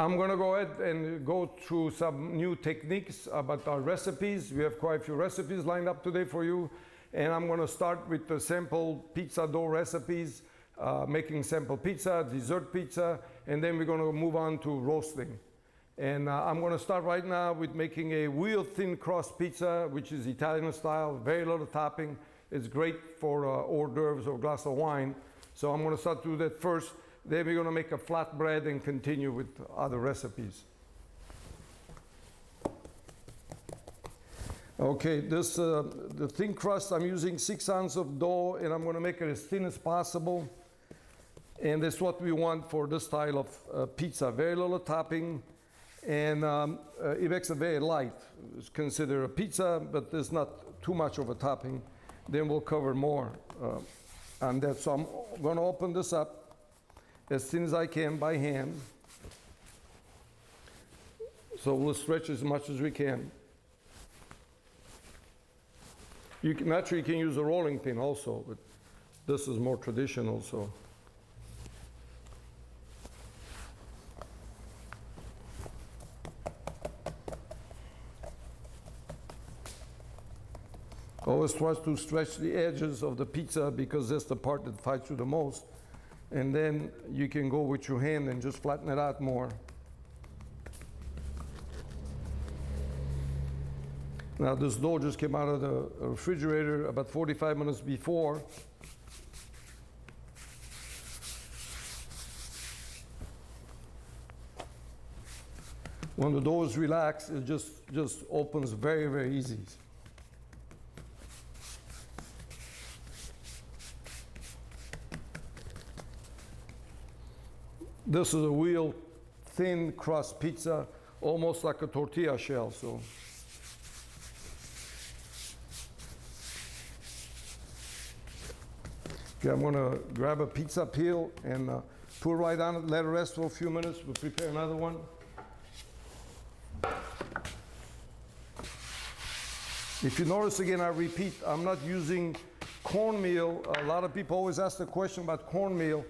I'm going to go ahead and go through some new techniques about our recipes. We have quite a few recipes lined up today for you. And I'm going to start with the sample pizza dough recipes, making sample pizza, dessert pizza, and then we're going to move on to roasting. And I'm going to start right now with making a real thin crust pizza, which is Italian style, very little topping. It's great for hors d'oeuvres or a glass of wine. So I'm going to start to do that first. Then we're going to make a flatbread and continue with other recipes. Okay, this the thin crust, I'm using 6 ounces of dough, and I'm going to make it as thin as possible. And that's what we want for this style of pizza. Very little topping, and it makes it very light. It's considered a pizza, but there's not too much of a topping. Then we'll cover more on that. So I'm going to open this up as thin as I can by hand. So we'll stretch as much as we can. You can, naturally, you can use a rolling pin also, but this is more traditional. So. Always try to stretch the edges of the pizza because that's the part that fights you the most. And then you can go with your hand and just flatten it out more. Now this dough just came out of the refrigerator about 45 minutes before. When the dough is relaxed, it just opens very, very easy. This is a real thin crust pizza, almost like a tortilla shell. So, okay, I'm going to grab a pizza peel and put it right on it, let it rest for a few minutes. We'll prepare another one. If you notice, again, I repeat, I'm not using cornmeal. A lot of people always ask the question about cornmeal.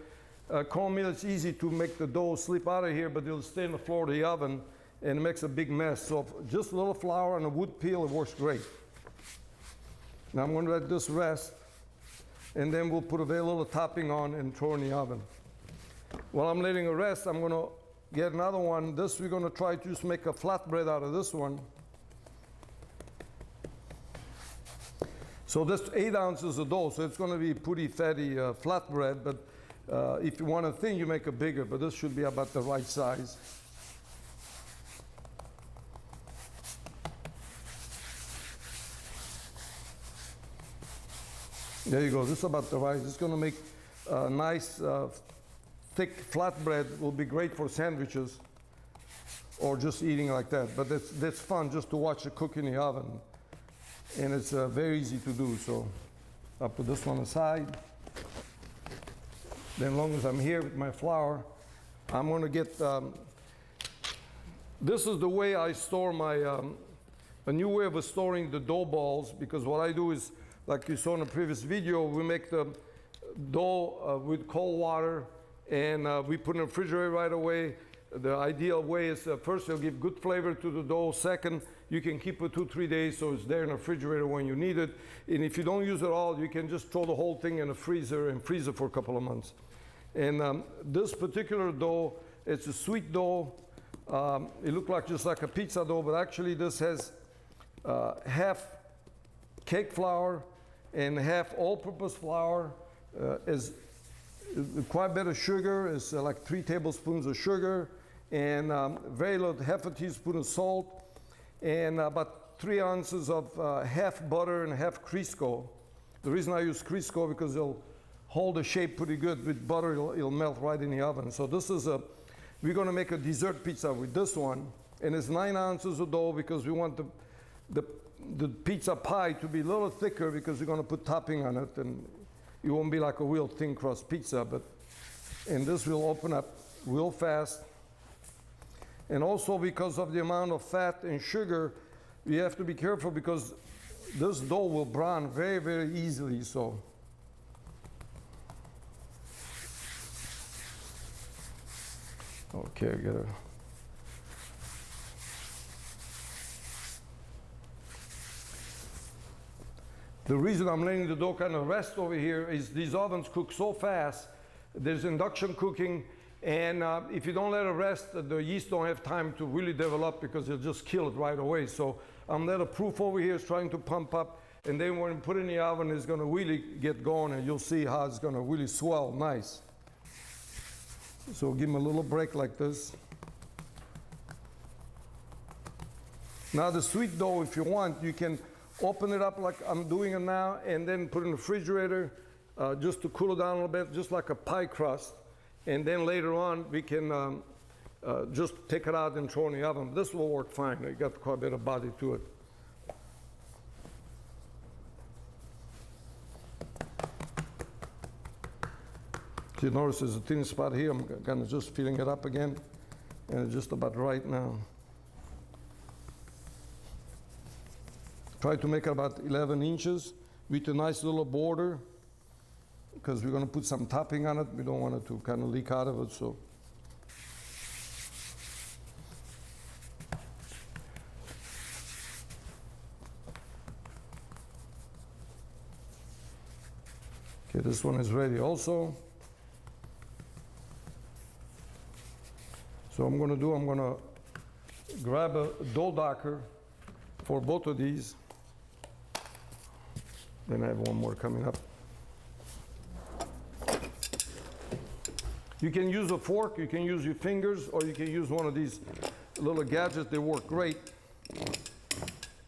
Cornmeal, it's easy to make the dough slip out of here, but it'll stay on the floor of the oven and it makes a big mess. So just a little flour and a wood peel, it works great. Now I'm going to let this rest, and then we'll put a very little topping on and throw in the oven. While I'm letting it rest, I'm going to get another one. This we're going to try to just make a flatbread out of this one. So this 8 ounces of dough, so it's going to be pretty fatty flatbread, but if you want a thin, you make it bigger, but this should be about the right size. There you go, this is about the right. It's going to make a nice, thick flatbread. Will be great for sandwiches or just eating like that. But that's fun just to watch it cook in the oven. And it's very easy to do. So I'll put this one aside. Then as long as I'm here with my flour, I'm going to get, this is the way I store my, a new way of storing the dough balls, because what I do is, like you saw in the previous video, we make the dough with cold water and we put it in the refrigerator right away. The ideal way is first it'll give good flavor to the dough. Second, you can keep it 2-3 days so it's there in the refrigerator when you need it. And if you don't use it all, you can just throw the whole thing in the freezer and freeze it for a couple of months. And this particular dough, it's a sweet dough. It looks like just like a pizza dough, but actually this has half cake flour and half all-purpose flour. Is quite a bit of sugar. It's like 3 tablespoons of sugar, and very little, half a teaspoon of salt, and about 3 ounces of half butter and half Crisco. The reason I use Crisco because it'll hold the shape pretty good. With butter, it'll melt right in the oven. So this is we're going to make a dessert pizza with this one, and it's 9 ounces of dough because we want the pizza pie to be a little thicker because we're going to put topping on it, and it won't be like a real thin crust pizza. And this will open up real fast. And also because of the amount of fat and sugar, we have to be careful because this dough will brown very, very easily. So okay, I gotta The reason I'm letting the dough kind of rest over here is these ovens cook so fast. There's induction cooking, and if you don't let it rest, the yeast don't have time to really develop because it'll just kill it right away. So I'm letting the proof over here is trying to pump up, and then when you put it in the oven, it's going to really get going, and you'll see how it's going to really swell nice. So give them a little break like this. Now the sweet dough, if you want, you can open it up like I'm doing it now, and then put it in the refrigerator just to cool it down a little bit, just like a pie crust. And then later on, we can just take it out and throw in the oven. This will work fine. It got quite a bit of body to it. You notice there's a thin spot here. I'm kind of just filling it up again, and it's just about right now. Try to make it about 11 inches with a nice little border, because we're going to put some topping on it. We don't want it to kind of leak out of it. So okay, this one is ready also. So I'm going to grab a dough docker for both of these. Then I have one more coming up. You can use a fork, you can use your fingers, or you can use one of these little gadgets. They work great.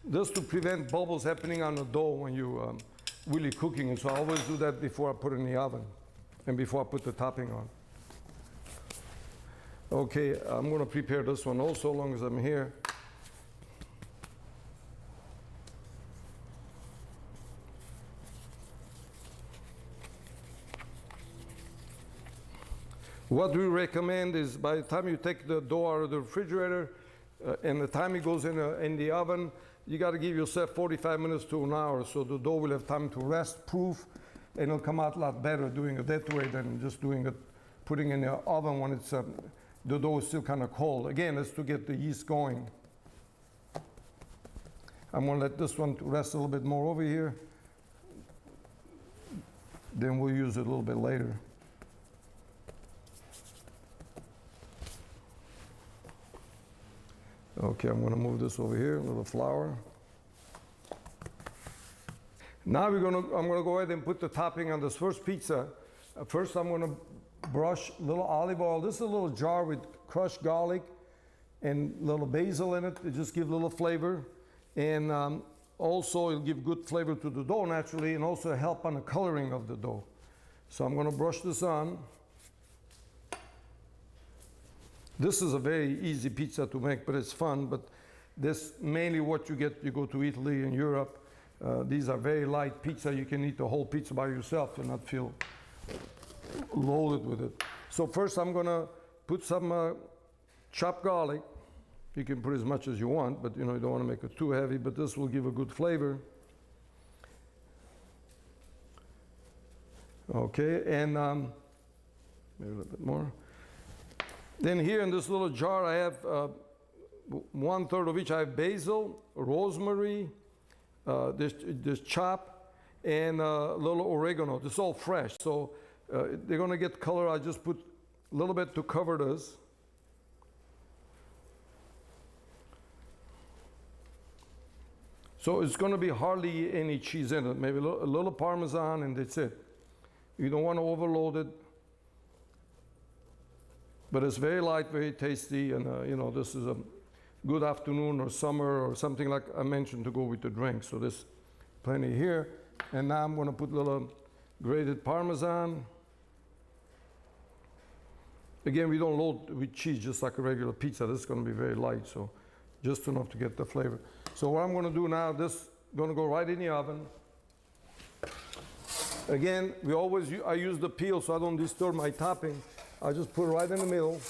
This to prevent bubbles happening on the dough when you really cooking it. So I always do that before I put it in the oven and before I put the topping on. Okay, I'm going to prepare this one also, as long as I'm here. What we recommend is by the time you take the dough out of the refrigerator and the time it goes in the oven, you got to give yourself 45 minutes to an hour so the dough will have time to rest, proof, and it'll come out a lot better doing it that way than just doing it, putting in the oven when it's the dough is still kind of cold. Again, it's to get the yeast going. I'm going to let this one rest a little bit more over here. Then we'll use it a little bit later. Okay, I'm going to move this over here, a little flour. Now I'm going to go ahead and put the topping on this first pizza. First, I'm going to brush a little olive oil. This is a little jar with crushed garlic and a little basil in it. It just gives a little flavor. And also, it'll give good flavor to the dough naturally, and also help on the coloring of the dough. So I'm going to brush this on. This is a very easy pizza to make, but it's fun. But this mainly what you get, you go to Italy and Europe. These are very light pizza. You can eat the whole pizza by yourself and not feel loaded with it. So first I'm going to put some chopped garlic. You can put as much as you want, but you don't want to make it too heavy, but this will give a good flavor. Okay, and maybe a little bit more. Then here in this little jar I have 1/3 of each. I have basil, rosemary, this chop, and a little oregano. This is all fresh, so they're going to get color. I just put a little bit to cover this. So it's going to be hardly any cheese in it. Maybe a little Parmesan, and that's it. You don't want to overload it. But it's very light, very tasty, and this is a good afternoon or summer or something like I mentioned to go with the drink. So there's plenty here. And now I'm going to put a little grated Parmesan. Again, we don't load with cheese just like a regular pizza. This is going to be very light, so just enough to get the flavor. So what I'm going to do now, this is going to go right in the oven. Again, I use the peel so I don't disturb my topping. I just put it right in the middle.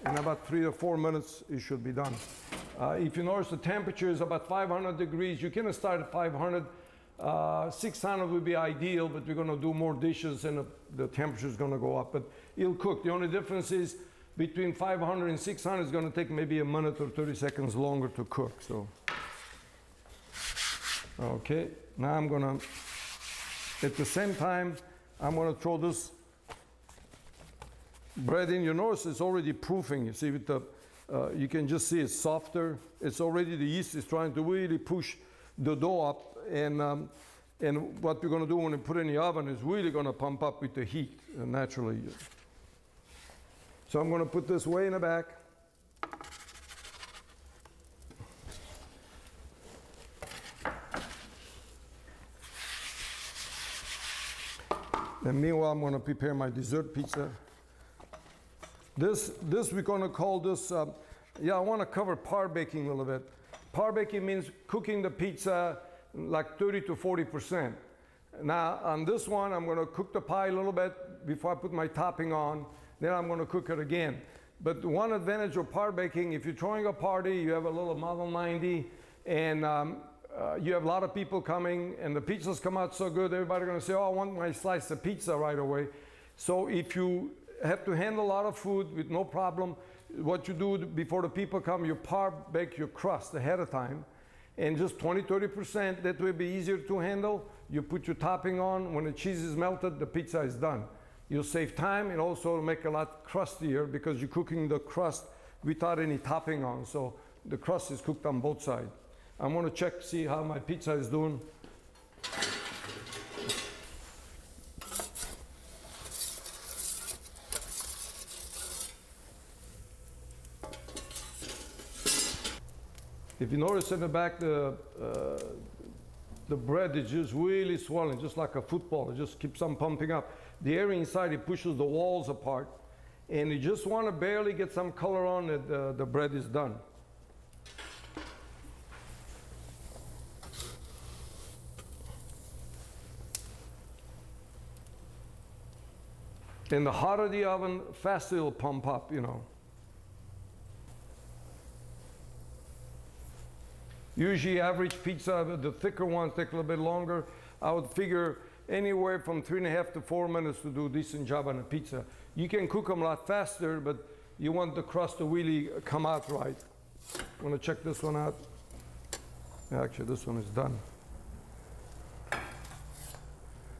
In about 3 or 4 minutes, it should be done. If you notice, the temperature is about 500 degrees. You can start at 500. 600 would be ideal, but we're going to do more dishes and the temperature is going to go up. But it'll cook. The only difference is between 500 and 600 is going to take maybe a minute or 30 seconds longer to cook. So, Okay, now I'm gonna, at the same time, I'm gonna throw this bread in. You notice it's already proofing. You see with the, you can just see it's softer. It's already, the yeast is trying to really push the dough up. And what we're gonna do when we put it in the oven is really gonna pump up with the heat naturally. So I'm gonna put this way in the back. And meanwhile, I'm going to prepare my dessert pizza. This we're going to call this, I want to cover par baking a little bit. Par baking means cooking the pizza like 30 to 40%. Now, on this one, I'm going to cook the pie a little bit before I put my topping on. Then I'm going to cook it again. But one advantage of par baking, if you're throwing a party, you have a little Model 90, and you have a lot of people coming, and the pizzas come out so good, everybody's going to say, oh, I want my slice of pizza right away. So if you have to handle a lot of food with no problem, what you do before the people come, you par bake your crust ahead of time, and just 20-30%, that will be easier to handle. You put your topping on. When the cheese is melted, the pizza is done. You'll save time, and also make a lot crustier because you're cooking the crust without any topping on. So the crust is cooked on both sides. I'm going to check, see how my pizza is doing. If you notice in the back, the bread is just really swollen, just like a football. It just keeps on pumping up. The air inside, it pushes the walls apart. And you just want to barely get some color on it, the bread is done. And the hotter the oven, faster it'll pump up, you know. Usually average pizza, the thicker ones take a little bit longer. I would figure anywhere from 3.5 to 4 minutes to do a decent job on a pizza. You can cook them a lot faster, but you want the crust to really come out right. I'm gonna check this one out. Actually, this one is done.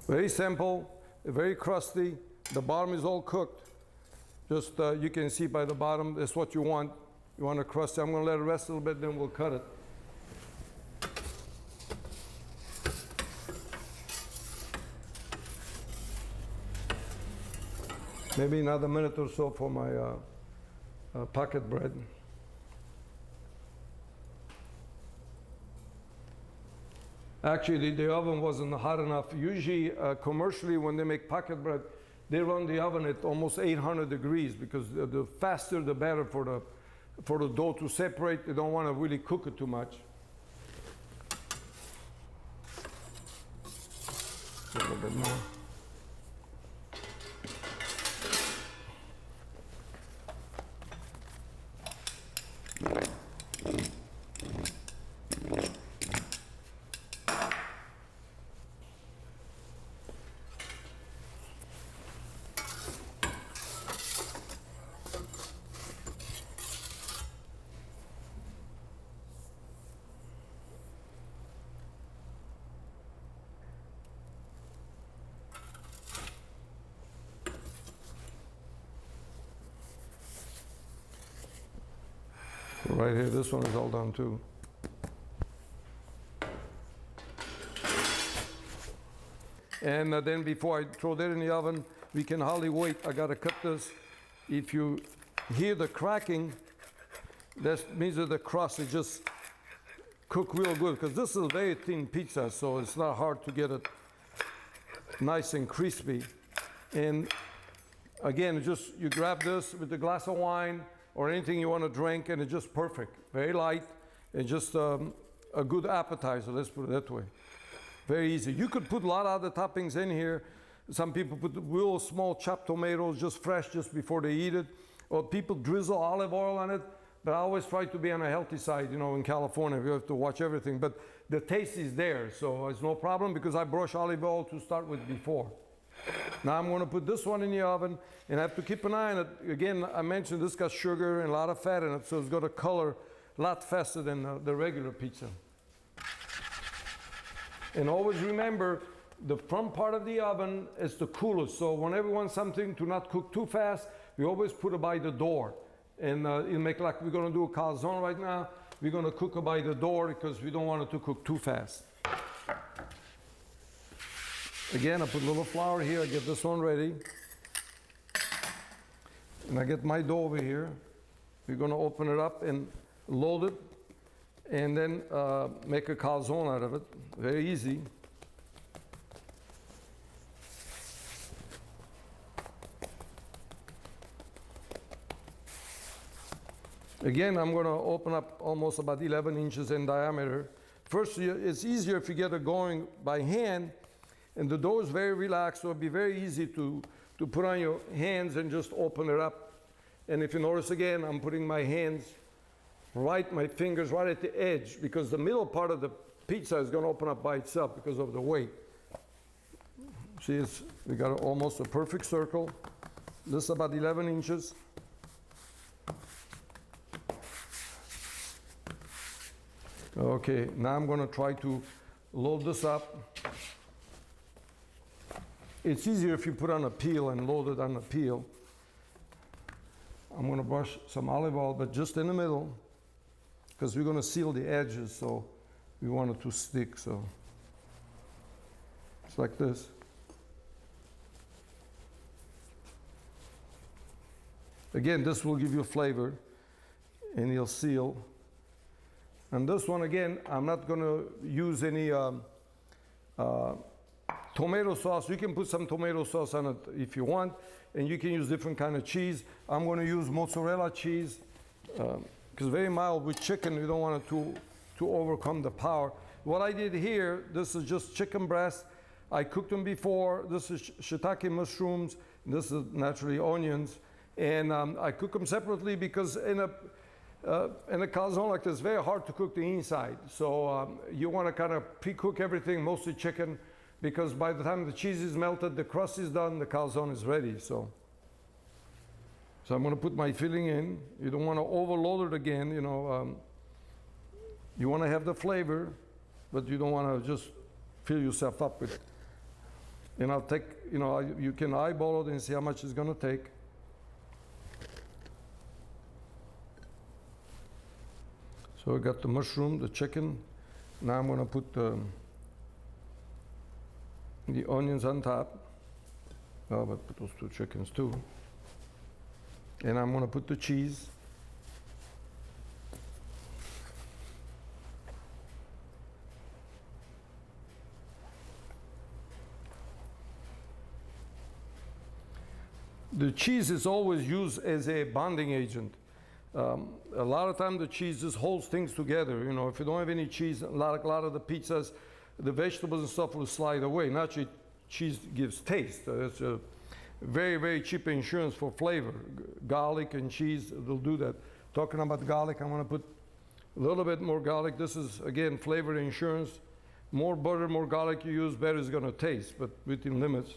Very simple, very crusty. The bottom is all cooked. Just, you can see by the bottom, that's what you want. You want a crust. I'm gonna let it rest a little bit, then we'll cut it. Maybe another minute or so for my pocket bread. Actually, the oven wasn't hot enough. Usually, commercially, when they make pocket bread, they run the oven at almost 800 degrees because the faster the better for the dough to separate. They don't want to really cook it too much. A little bit more. Right here, this one is all done too. And then before I throw that in the oven, we can hardly wait. I gotta cut this. If you hear the cracking, that means that the crust is just cooked real good, because this is a very thin pizza, so it's not hard to get it nice and crispy. And again, just you grab this with a glass of wine or anything you want to drink, and it's just perfect. Very light, and just a good appetizer, let's put it that way. Very easy. You could put a lot of other toppings in here. Some people put real small chopped tomatoes, just fresh, just before they eat it. Or people drizzle olive oil on it, but I always try to be on a healthy side. You know, in California, we have to watch everything. But the taste is there, so it's no problem, because I brush olive oil to start with before. Now I'm going to put this one in the oven, and I have to keep an eye on it. Again, I mentioned this got sugar and a lot of fat in it, so it's got a color a lot faster than the regular pizza. And always remember, the front part of the oven is the coolest. So whenever we want something to not cook too fast, we always put it by the door. And it'll make like we're gonna do a calzone right now. We're gonna cook it by the door because we don't want it to cook too fast. Again, I put a little flour here. I get this one ready. And I get my dough over here. We're gonna open it up and load it. And then make a calzone out of it. Very easy. Again, I'm going to open up almost about 11 inches in diameter. First, it's easier if you get it going by hand, and the dough is very relaxed, so it'll be very easy to put on your hands and just open it up. And if you notice again, I'm putting my hands my fingers right at the edge, because the middle part of the pizza is going to open up by itself because of the weight. See, we got almost a perfect circle. This is about 11 inches. Okay, now I'm going to try to load this up. It's easier if you put on a peel and load it on a peel. I'm going to brush some olive oil, but just in the middle, because we're going to seal the edges, so we want it to stick. So it's like this. Again, this will give you flavor, and you'll seal. And this one, again, I'm not going to use any tomato sauce. You can put some tomato sauce on it if you want, and you can use different kind of cheese. I'm going to use mozzarella cheese because very mild with chicken. You don't want it to overcome the power. What I did here, this is just chicken breast. I cooked them before. This is shiitake mushrooms. This is naturally onions. And I cook them separately because in a calzone like this, it's very hard to cook the inside. So you want to kind of pre-cook everything, mostly chicken, because by the time the cheese is melted, the crust is done, the calzone is ready. So I'm going to put my filling in. You don't want to overload it again. You know, you want to have the flavor, but you don't want to just fill yourself up with it. And I'll take, you know, you can eyeball it and see how much it's going to take. So I got the mushroom, the chicken. Now I'm going to put the onions on top. Oh, but put those two chickens too. And I'm going to put the cheese. The cheese is always used as a bonding agent. A lot of time the cheese just holds things together. You know, if you don't have any cheese, a lot of the pizzas, the vegetables and stuff will slide away. Naturally, cheese gives taste. It's a very, very cheap insurance for flavor. Garlic and cheese will do that. Talking about garlic, I'm going to put a little bit more garlic. This is, again, flavor insurance. More butter, more garlic you use, better it's going to taste, but within limits.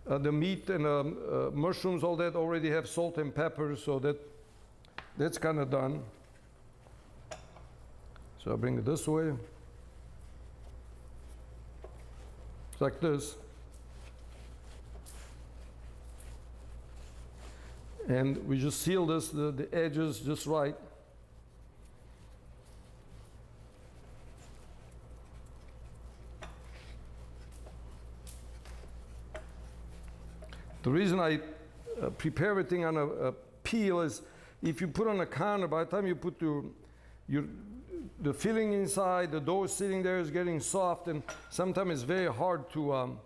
The meat and mushrooms, all that already have salt and pepper, so that's kind of done. So I bring it this way. It's like this. And we just seal this, the edges just right. The reason I prepare everything on a peel is if you put on a counter, by the time you put the filling inside, the dough sitting there is getting soft, and sometimes it's very hard to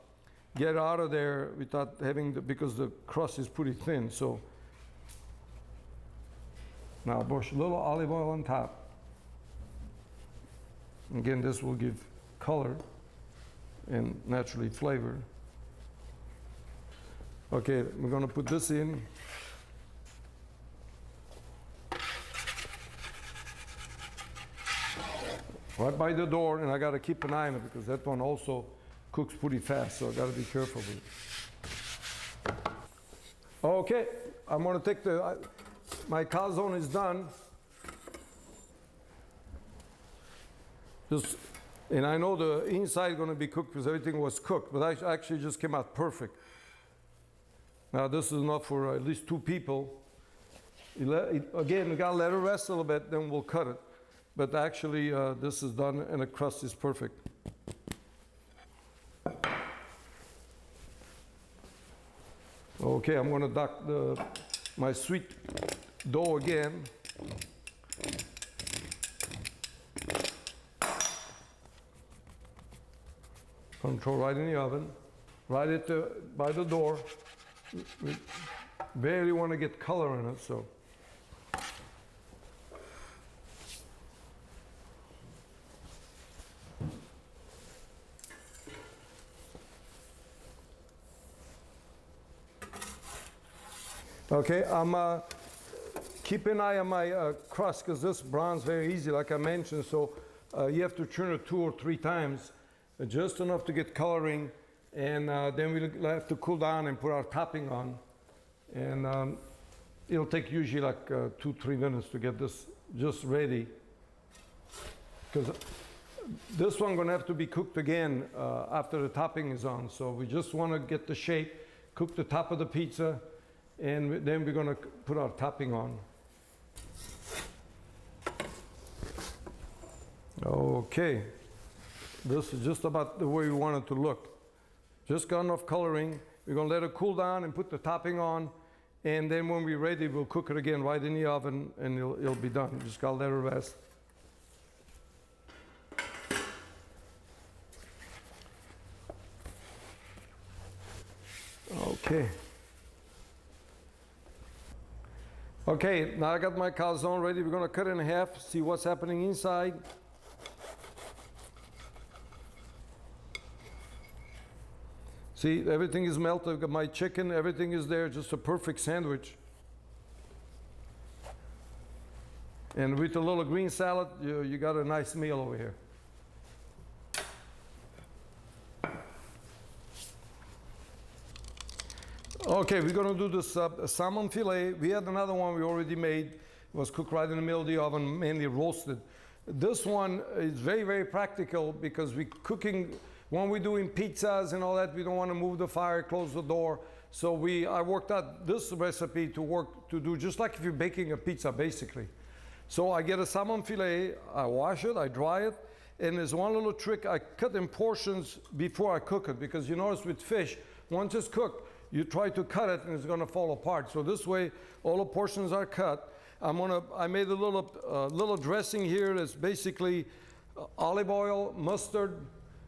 get out of there without having because the crust is pretty thin. So now brush a little olive oil on top. Again, this will give color and naturally flavor. Okay, we're going to put this in. Right by the door, and I got to keep an eye on it because that one also cooks pretty fast, so I got to be careful with it. Okay, I'm going to take my calzone is done. Just And I know the inside going to be cooked because everything was cooked, but I actually just came out perfect. Now this is enough for at least 2 people. Again, we got to let it rest a little bit, then we'll cut it. But actually, this is done and the crust is perfect. Okay, I'm going to duck my sweet dough again. Control right in the oven, right by the door. We barely want to get color in it, so. Okay, I'm keep an eye on my crust because this browns very easy, like I mentioned. So you have to churn it 2 or 3 times, just enough to get coloring, and then we'll have to cool down and put our topping on. And it'll take usually like 2-3 minutes to get this just ready. Because this one gonna have to be cooked again after the topping is on. So we just want to get the shape, cook the top of the pizza, and then we're gonna put our topping on. Okay, this is just about the way we want it to look. Just got enough coloring. We're gonna let it cool down and put the topping on, and then when we're ready, we'll cook it again right in the oven, and it'll be done. Just gotta let it rest. Okay. Okay, now I got my calzone ready. We're gonna cut it in half, see what's happening inside. See, everything is melted. I've got my chicken, everything is there, just a perfect sandwich. And with a little green salad, you got a nice meal over here. Okay, we're gonna do this salmon filet. We had another one we already made. It was cooked right in the middle of the oven, mainly roasted. This one is very, very practical because when we're doing pizzas and all that, we don't want to move the fire, close the door. So I worked out this recipe to do just like if you're baking a pizza, basically. So I get a salmon filet, I wash it, I dry it, and there's one little trick. I cut in portions before I cook it, because you notice with fish, once it's cooked, you try to cut it and it's going to fall apart. So this way, all the portions are cut. I made a little dressing here that's basically olive oil, mustard,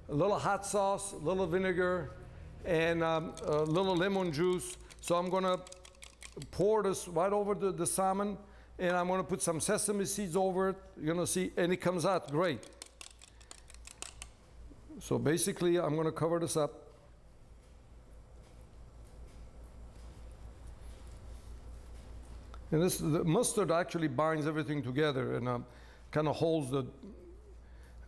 a little hot sauce, a little vinegar, and a little lemon juice. So I'm going to pour this right over the salmon, and I'm going to put some sesame seeds over it. You're going to see, and it comes out great. So basically, I'm going to cover this up. And the mustard actually binds everything together and kind of holds the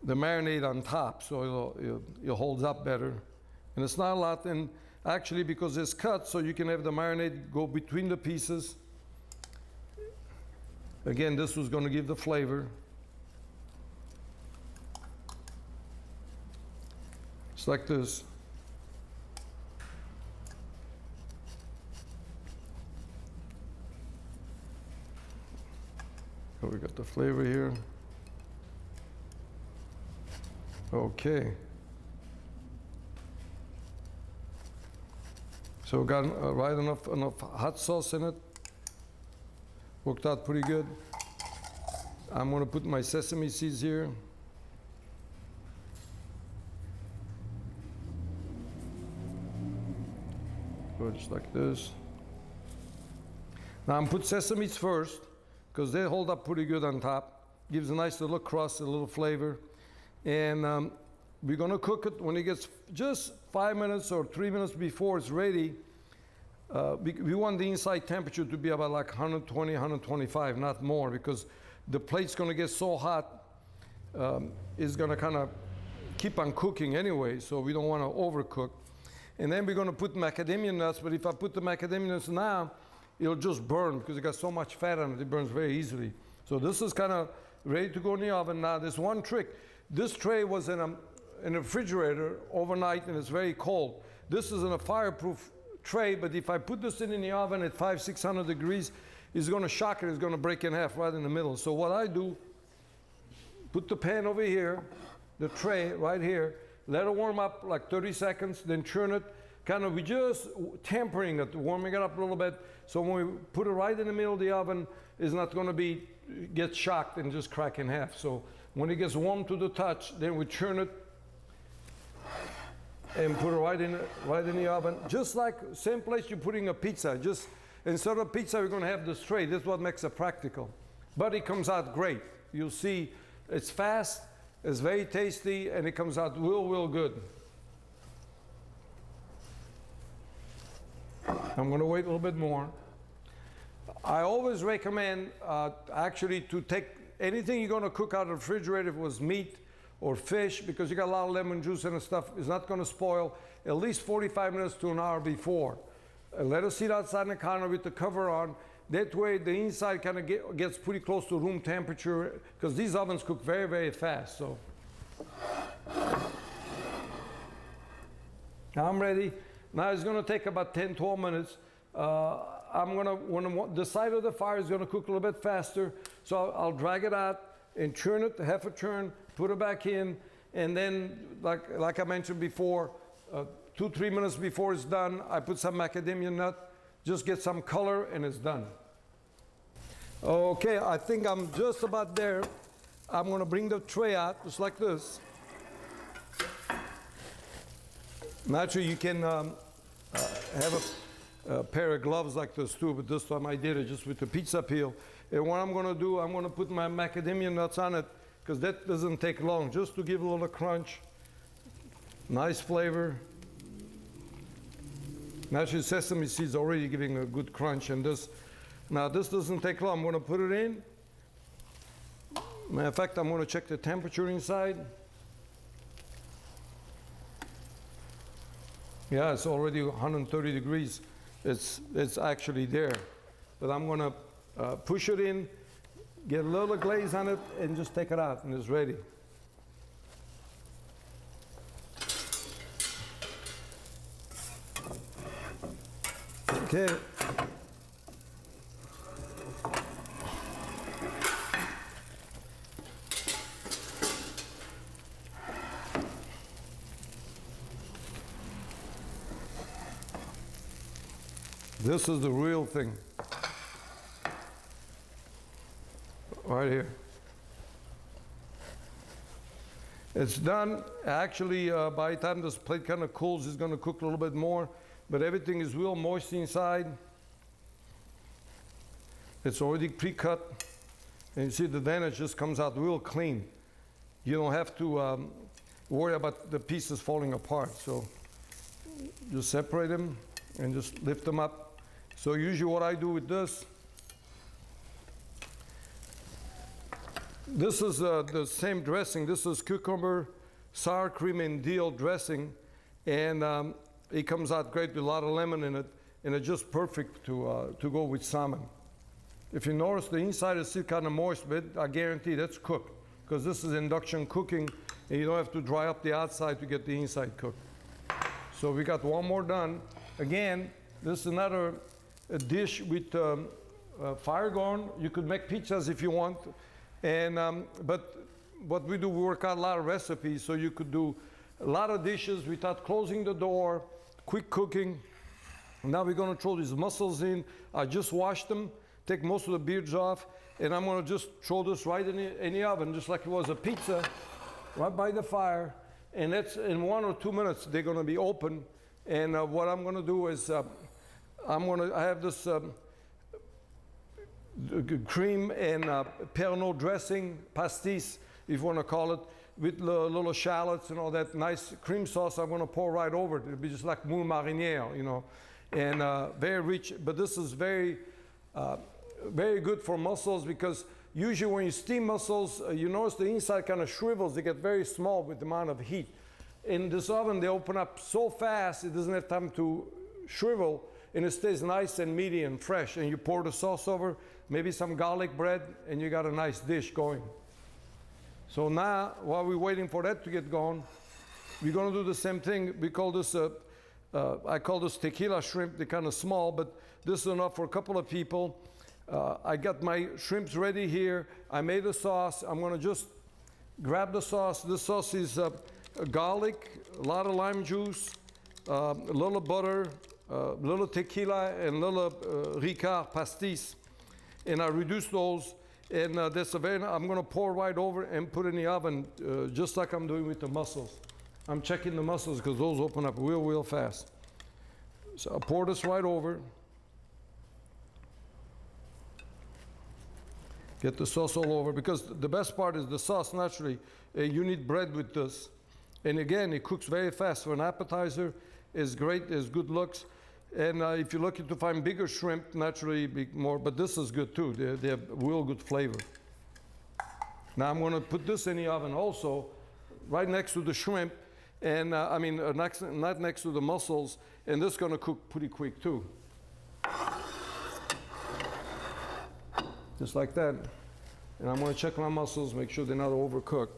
marinade on top, so it holds up better. And it's not a lot, and actually because it's cut, so you can have the marinade go between the pieces. Again, this was going to give the flavor. It's like this. So we got the flavor here. Okay. So we got right enough hot sauce in it. Worked out pretty good. I'm going to put my sesame seeds here. Go just like this. Now I'm put sesame seeds first, because they hold up pretty good on top. Gives a nice little crust, a little flavor. And we're gonna cook it when it gets just 5 minutes or 3 minutes before it's ready. We want the inside temperature to be about like 120, 125, not more, because the plate's gonna get so hot, it's gonna kind of keep on cooking anyway, so we don't wanna overcook. And then we're gonna put macadamia nuts, but if I put the macadamia nuts now, it'll just burn because it got so much fat on it, it burns very easily. So this is kind of ready to go in the oven. Now, there's one trick. This tray was in a refrigerator overnight, and it's very cold. This is in a fireproof tray, but if I put this in the oven at 500-600 degrees, it's going to shock it. It's going to break in half right in the middle. So what I do, put the pan over here, the tray right here, let it warm up like 30 seconds, then churn it. Kind of, we just tempering it, warming it up a little bit. So when we put it right in the middle of the oven, it's not going to get shocked and just crack in half. So when it gets warm to the touch, then we churn it and put it right in the oven. Just like same place you're putting a pizza. Just instead of pizza, we're going to have this tray. This is what makes it practical. But it comes out great. You'll see it's fast, it's very tasty, and it comes out real good. I'm going to wait a little bit more. I always recommend actually to take anything you're going to cook out of the refrigerator, if it was meat or fish, because you got a lot of lemon juice and stuff, it's not going to spoil, at least 45 minutes to an hour before. Let it sit outside in the counter with the cover on. That way the inside kind of gets pretty close to room temperature, because these ovens cook very fast. So now I'm ready. Now it's going to take about 10-12 minutes. The side of the fire is going to cook a little bit faster, so I'll drag it out and churn it, half a churn, put it back in, and then, like I mentioned before, 2-3 minutes before it's done, I put some macadamia nut, just get some color, and it's done. Okay, I think I'm just about there. I'm going to bring the tray out, just like this. Naturally, you can have a pair of gloves like this too, but this time I did it just with the pizza peel. And what I'm going to do, I'm going to put my macadamia nuts on it, because that doesn't take long, just to give a little crunch. Nice flavor. Naturally, sesame seeds already giving a good crunch, and this doesn't take long. I'm going to put it in. Matter of fact, I'm going to check the temperature inside. Yeah, it's already 130 degrees. It's actually there. But I'm going to push it in, get a little glaze on it, and just take it out, and it's ready. Okay. This is the real thing. Right here. It's done. Actually, by the time this plate kind of cools, it's going to cook a little bit more, but everything is real moist inside. It's already pre-cut, and you see the advantage just comes out real clean. You don't have to worry about the pieces falling apart. So just separate them and just lift them up. So usually what I do with this is the same dressing. This is cucumber, sour cream, and dill dressing, and it comes out great with a lot of lemon in it, and it's just perfect to go with salmon. If you notice, the inside is still kind of moist, but I guarantee that's cooked, because this is induction cooking, and you don't have to dry up the outside to get the inside cooked. So we got one more done. Again, this is another dish with fire going. You could make pizzas if you want. And, but what we do, we work out a lot of recipes, so you could do a lot of dishes without closing the door, quick cooking. Now we're going to throw these mussels in. I just washed them, take most of the beards off, and I'm going to just throw this right in the oven, just like it was a pizza, right by the fire. And that's in 1 or 2 minutes, they're going to be open. And what I'm going to do is I have this cream and Pernod dressing, pastis, if you want to call it, with little shallots and all that nice cream sauce. I'm going to pour right over it. It'll be just like moule marinière, you know, and very rich. But this is very good for mussels, because usually when you steam mussels, you notice the inside kind of shrivels. They get very small with the amount of heat. In this oven, they open up so fast, it doesn't have time to shrivel, and it stays nice and meaty and fresh. And you pour the sauce over, maybe some garlic bread, and you got a nice dish going. So now, while we're waiting for that to get going, we're gonna do the same thing. We call this, I call this tequila shrimp. They're kind of small, but this is enough for a couple of people. I got my shrimps ready here. I made a sauce. I'm gonna just grab the sauce. This sauce is garlic, a lot of lime juice, a little butter, a little tequila, and a little Ricard pastis. And I reduce those. And that's I'm gonna pour right over and put in the oven, just like I'm doing with the mussels. I'm checking the mussels because those open up real fast. So I'll pour this right over. Get the sauce all over, because the best part is the sauce naturally. You need bread with this. And again, it cooks very fast. For an appetizer, it's great, it's good looks. And if you're looking to find bigger shrimp, naturally more, but this is good too. They have real good flavor. Now I'm gonna put this in the oven also, right next to the shrimp, and not next to the mussels, and this is gonna cook pretty quick too. Just like that. And I'm gonna check my mussels, make sure they're not overcooked.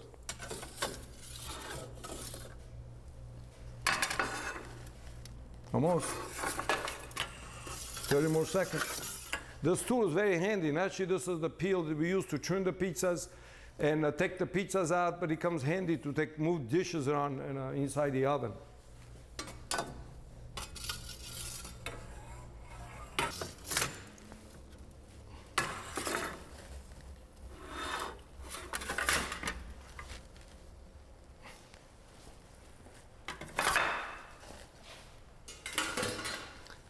Almost. 30 more seconds. This tool is very handy. And actually, this is the peel that we use to trim the pizzas and take the pizzas out, but it comes handy to move dishes around inside the oven.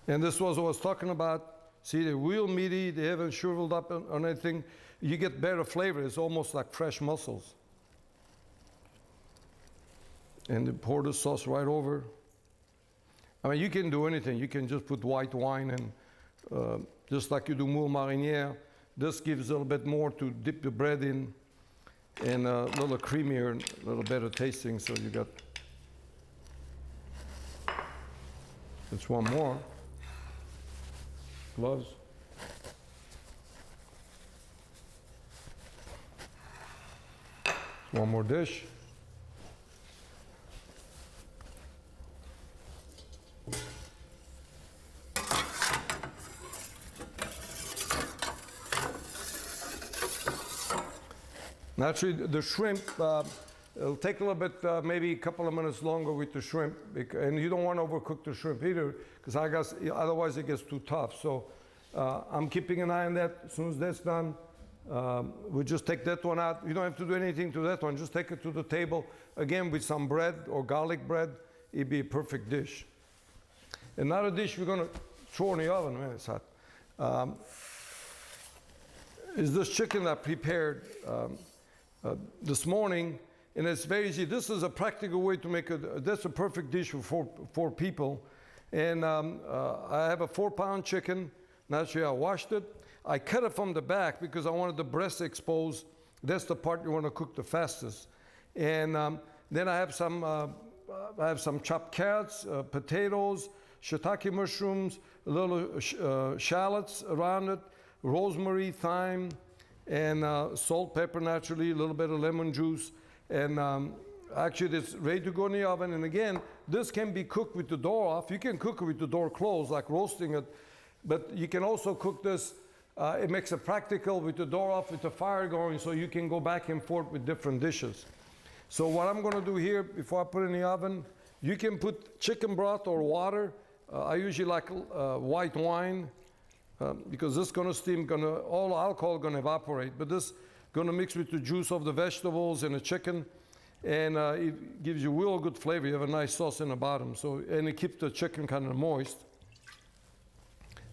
And this was what I was talking about. See, they're real meaty. They haven't shriveled up on anything. You get better flavor. It's almost like fresh mussels. And you pour the sauce right over. I mean, you can do anything. You can just put white wine and just like you do moule marinière. This gives a little bit more to dip the bread in, and a little creamier, and a little better tasting. So you got. Just one more. Gloves. One more dish. Naturally, the shrimp, it'll take a little bit, maybe a couple of minutes longer with the shrimp, and you don't want to overcook the shrimp either, because I guess otherwise it gets too tough. So I'm keeping an eye on that. As soon as that's done, we just take that one out. You don't have to do anything to that one. Just take it to the table. Again, with some bread or garlic bread, it'd be a perfect dish. Another dish we're going to throw in the oven, man, it's hot, is this chicken I prepared this morning. And it's very easy. This is a practical way to make that's a perfect dish for four people. And I have a 4-pound chicken. Naturally, I washed it. I cut it from the back because I wanted the breast exposed. That's the part you want to cook the fastest. And then I have some chopped carrots, potatoes, shiitake mushrooms, a little shallots around it, rosemary, thyme, and salt, pepper naturally, a little bit of lemon juice. And actually, it's ready to go in the oven. And again, this can be cooked with the door off. You can cook it with the door closed, like roasting it. But you can also cook this. It makes it practical with the door off, with the fire going, so you can go back and forth with different dishes. So what I'm going to do here, before I put it in the oven, you can put chicken broth or water. I usually like white wine, because this is going to steam. All alcohol is going to evaporate. But this going to mix with the juice of the vegetables and the chicken, and it gives you real good flavor. You have a nice sauce in the bottom, and it keeps the chicken kind of moist.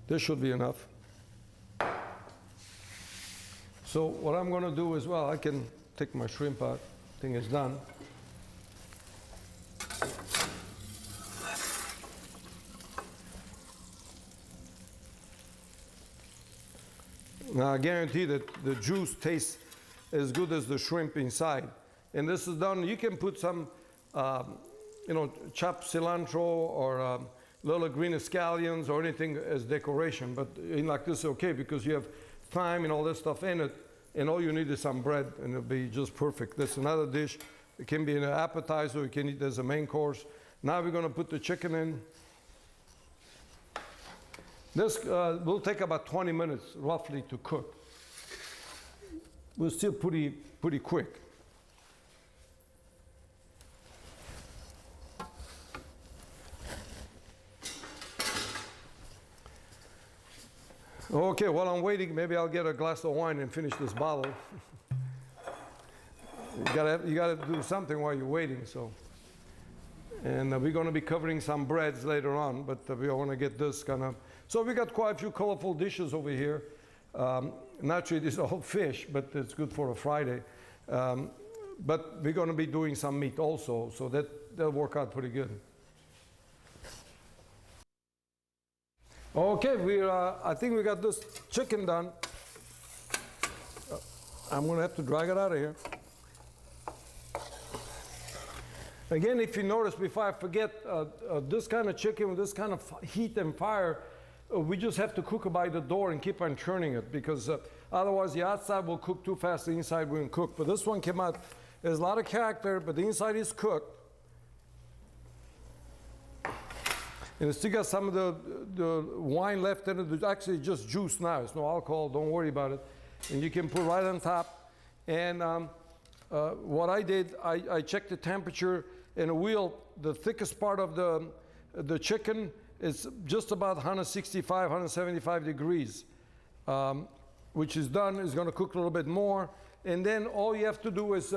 This should be enough. So what I'm going to do as well, I can take my shrimp out. Thing is done. Now I guarantee that the juice tastes as good as the shrimp inside. And this is done. You can put some, chopped cilantro or little green scallions or anything as decoration. But in like this, okay, because you have thyme and all that stuff in it. and all you need is some bread, and it'll be just perfect. That's another dish. It can be an appetizer, you can eat as a main course. Now we're gonna put the chicken in. This will take about 20 minutes roughly to cook. We're still pretty quick. Okay, while I'm waiting, maybe I'll get a glass of wine and finish this bottle. You gotta do something while you're waiting, so. And we're gonna be covering some breads later on, but we wanna get this kind of. So we got quite a few colorful dishes over here. Naturally, this is all fish, but it's good for a Friday. But we're gonna be doing some meat also, so that'll work out pretty good. Okay, I think we got this chicken done. I'm gonna have to drag it out of here. Again, if you notice, before I forget, this kind of chicken with this kind of heat and fire, we just have to cook it by the door and keep on churning it, because otherwise the outside will cook too fast, the inside won't cook. But this one came out, there's a lot of character, but the inside is cooked. And it's still got some of the wine left in it. It's actually just juice now. It's no alcohol. Don't worry about it. And you can put right on top. And what I did, I checked the temperature, and the thickest part of the chicken is just about 165, 175 degrees, which is done. It's going to cook a little bit more. And then all you have to do is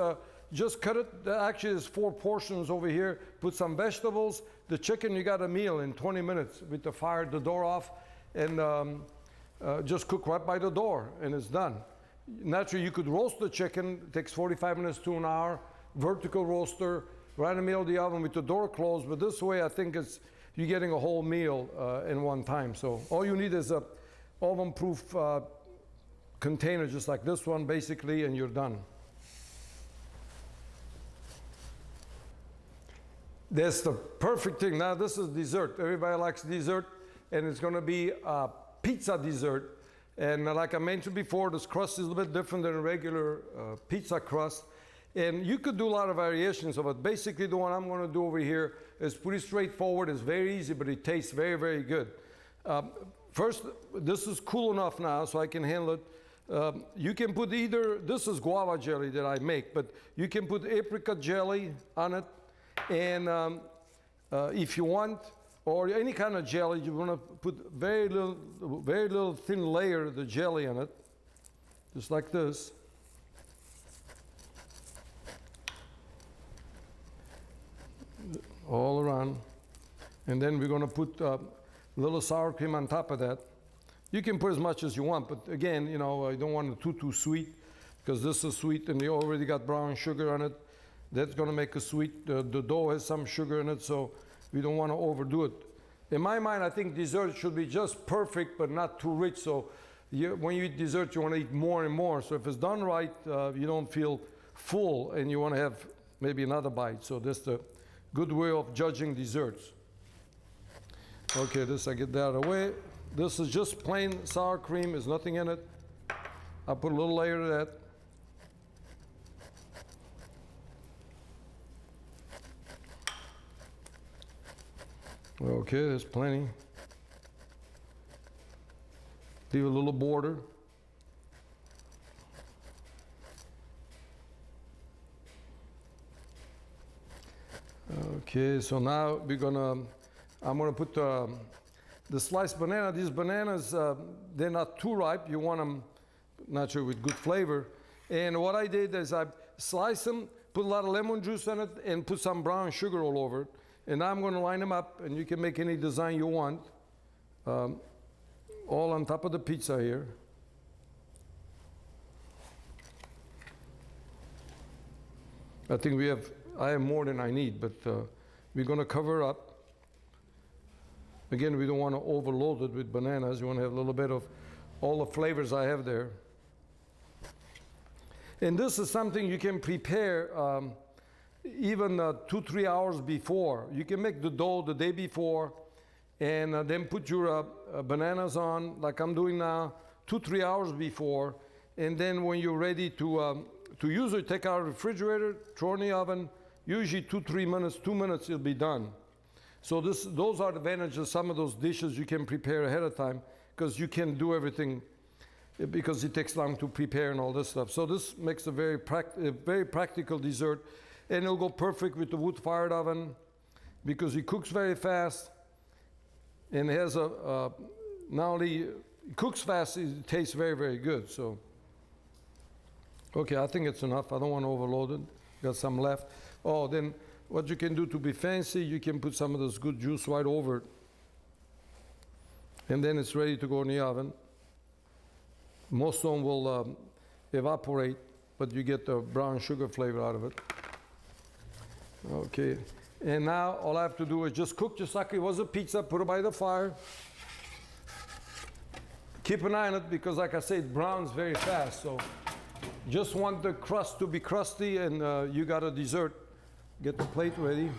just cut it. Actually, there's 4 portions over here. Put some vegetables. The chicken, you got a meal in 20 minutes with the fire, the door off, and just cook right by the door, and it's done. Naturally, you could roast the chicken. It takes 45 minutes to an hour. Vertical roaster, right in the middle of the oven with the door closed. But this way, I think you're getting a whole meal in one time. So all you need is a oven-proof container, just like this one, basically, and you're done. That's the perfect thing. Now this is dessert. Everybody likes dessert, and it's going to be a pizza dessert. And like I mentioned before, this crust is a little bit different than a regular pizza crust. And you could do a lot of variations of it. Basically, the one I'm going to do over here is pretty straightforward. It's very easy, but it tastes very, very good. First, this is cool enough now, so I can handle it. You can put this is guava jelly that I make, but you can put apricot jelly on it. And if you want, or any kind of jelly, you want to put very little thin layer of the jelly on it, just like this. All around. And then we're going to put a little sour cream on top of that. You can put as much as you want, but again, you know, I don't want it too sweet, because this is sweet and you already got brown sugar on it. That's going to make it sweet. The dough has some sugar in it, so we don't want to overdo it. In my mind, I think dessert should be just perfect, but not too rich. So when you eat dessert, you want to eat more and more. So if it's done right, you don't feel full, and you want to have maybe another bite. So that's the good way of judging desserts. Okay, I get that out of the way. This is just plain sour cream. There's nothing in it. I put a little layer of that. Okay, there's plenty. Leave a little border. Okay, so now I'm gonna put the sliced banana. These bananas, they're not too ripe. You want them naturally with good flavor. And what I did is I sliced them, put a lot of lemon juice in it, and put some brown sugar all over it. And now I'm going to line them up, and you can make any design you want, all on top of the pizza here. I think I have more than I need, but we're going to cover up. Again, we don't want to overload it with bananas. You want to have a little bit of all the flavors I have there. And this is something you can prepare even 2-3 hours before. You can make the dough the day before, and then put your bananas on, like I'm doing now, 2-3 hours before, and then when you're ready to use it, take out of the refrigerator, throw in the oven, usually 2-3 minutes, 2 minutes it'll be done. So those are the advantages of some of those dishes you can prepare ahead of time, because you can do everything, because it takes long to prepare and all this stuff. So this makes a very practical dessert, and it'll go perfect with the wood-fired oven because it cooks very fast, and it has not only it cooks fast, it tastes very, very good. So, okay, I think it's enough. I don't want to overload it. Got some left. Oh, then what you can do to be fancy, you can put some of this good juice right over it, and then it's ready to go in the oven. Most of them will evaporate, but you get the brown sugar flavor out of it. Okay, and now all I have to do is just cook just like it was a pizza, put it by the fire. Keep an eye on it because, like I said, it browns very fast. So just want the crust to be crusty, and you got a dessert. Get the plate ready.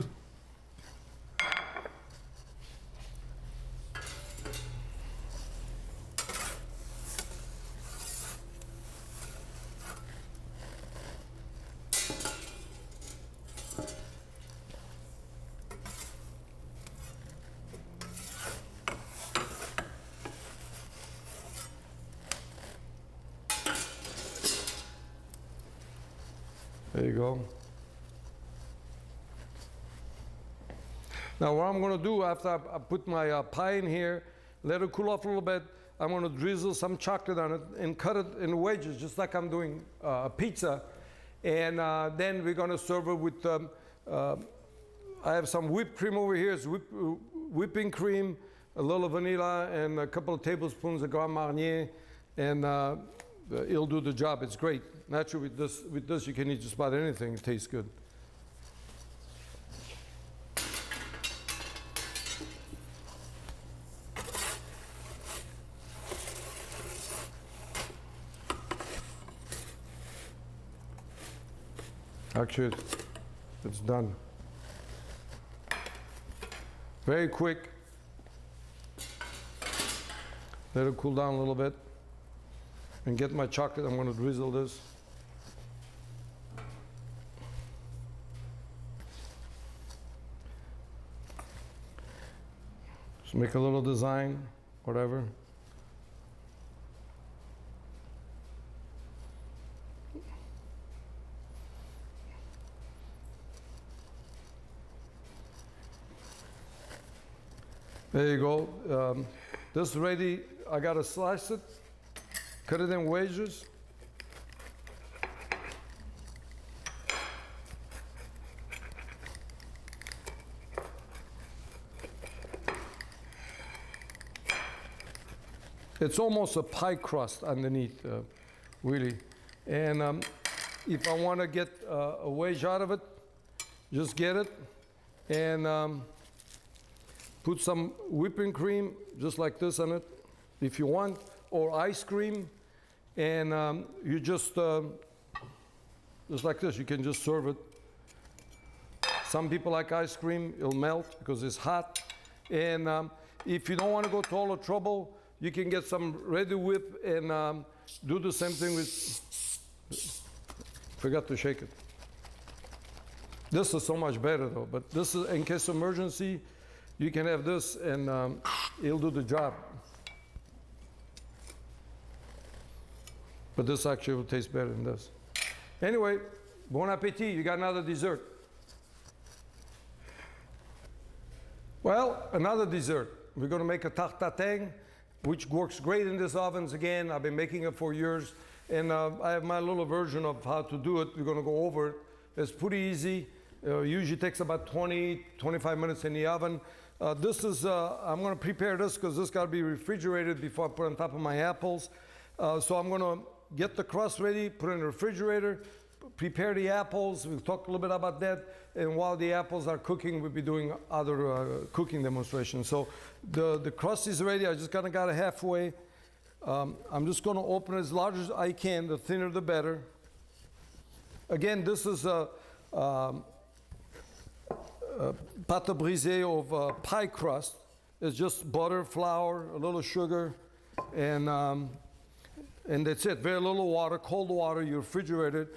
There you go. Now what I'm going to do after I put my pie in here, let it cool off a little bit, I'm going to drizzle some chocolate on it and cut it in wedges just like I'm doing a pizza. And then we're going to serve it with, I have some whipped cream over here. It's whipping cream, a little vanilla, and a couple of tablespoons of Grand Marnier, and it'll do the job. It's great. Naturally, with this you can eat just about anything. It tastes good. Actually, it's done. Very quick. Let it cool down a little bit. And get my chocolate. I'm going to drizzle this. Just make a little design, whatever. There you go. This is ready. I got to slice it, cut it in wedges. It's almost a pie crust underneath, really. And if I want to get a wedge out of it, just get it and put some whipping cream, just like this on it, if you want, or ice cream, and you just like this, you can just serve it. Some people like ice cream, it'll melt because it's hot. And if you don't want to go to all the trouble, you can get some ready whip and do the same thing with, forgot to shake it. This is so much better though, but this is in case of emergency, you can have this and it'll do the job. But this actually will taste better than this. Anyway, bon appetit, you got another dessert. Well, another dessert. We're going to make a Tarte Tatin, which works great in these ovens again. I've been making it for years. And I have my little version of how to do it. We're going to go over it. It's pretty easy. Usually takes about 20-25 minutes in the oven. This is, I'm going to prepare this because this got to be refrigerated before I put it on top of my apples. So I'm going to get the crust ready, put it in the refrigerator, prepare the apples. We'll talk a little bit about that. And while the apples are cooking, we'll be doing other cooking demonstrations. So the crust is ready. I just kind of got it halfway. I'm just going to open it as large as I can. The thinner, the better. Again, this is a pâte brisée of pie crust. It's just butter, flour, a little sugar, and And that's it, very little water, cold water, you refrigerate it,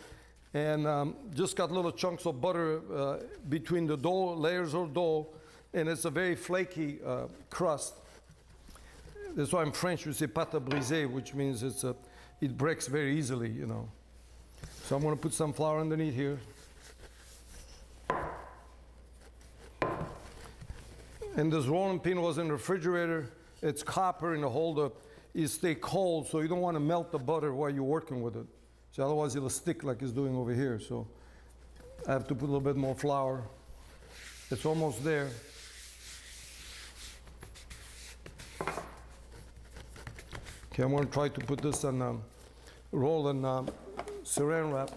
and just got little chunks of butter between the dough, layers of dough, and it's a very flaky crust. That's why in French we say pâte à briser, which means it breaks very easily, you know. So I'm going to put some flour underneath here. And this rolling pin was in the refrigerator. It's copper in the holder. It stay cold, so you don't want to melt the butter while you're working with it. So otherwise it'll stick like it's doing over here. So I have to put a little bit more flour. It's almost there. Okay, I'm going to try to put this on roll in saran wrap.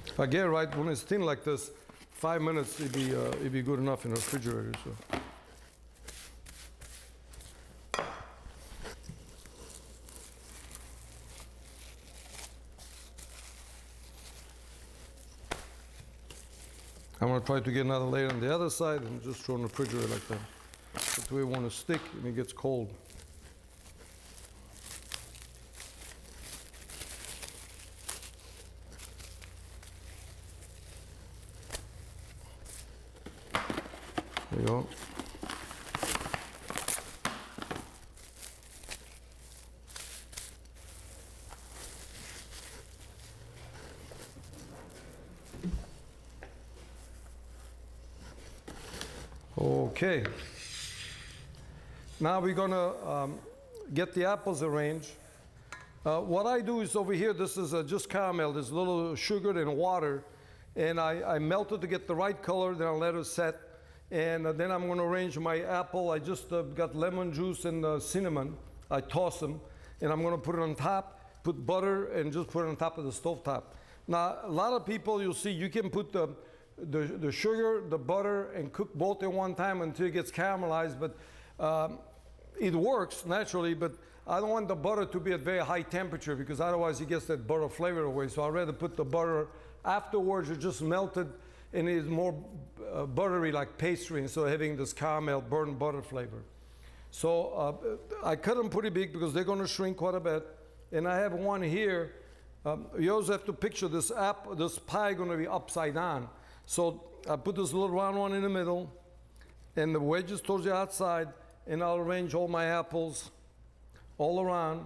If I get it right, when it's thin like this, 5 minutes it'd be good enough in the refrigerator. So. I'm going to try to get another layer on the other side and just throw in the refrigerator like that. That's the way we want to stick and it gets cold. There you go. Okay. Now we're going to get the apples arranged. What I do is over here, this is just caramel. There's a little sugar and water. And I melt it to get the right color, then I'll let it set. And then I'm going to arrange my apple. I just got lemon juice and cinnamon. I toss them. And I'm going to put it on top, put butter, and just put it on top of the stovetop. Now, a lot of people, you'll see, you can put the sugar, the butter, and cook both at one time until it gets caramelized. But it works naturally, but I don't want the butter to be at very high temperature because otherwise it gets that butter flavor away. So I'd rather put the butter afterwards. It just melted and it's more buttery like pastry instead of having this caramel burnt butter flavor. So I cut them pretty big because they're going to shrink quite a bit. And I have one here. You also have to picture this pie going to be upside down. So I put this little round one in the middle and the wedges towards the outside, and I'll arrange all my apples all around.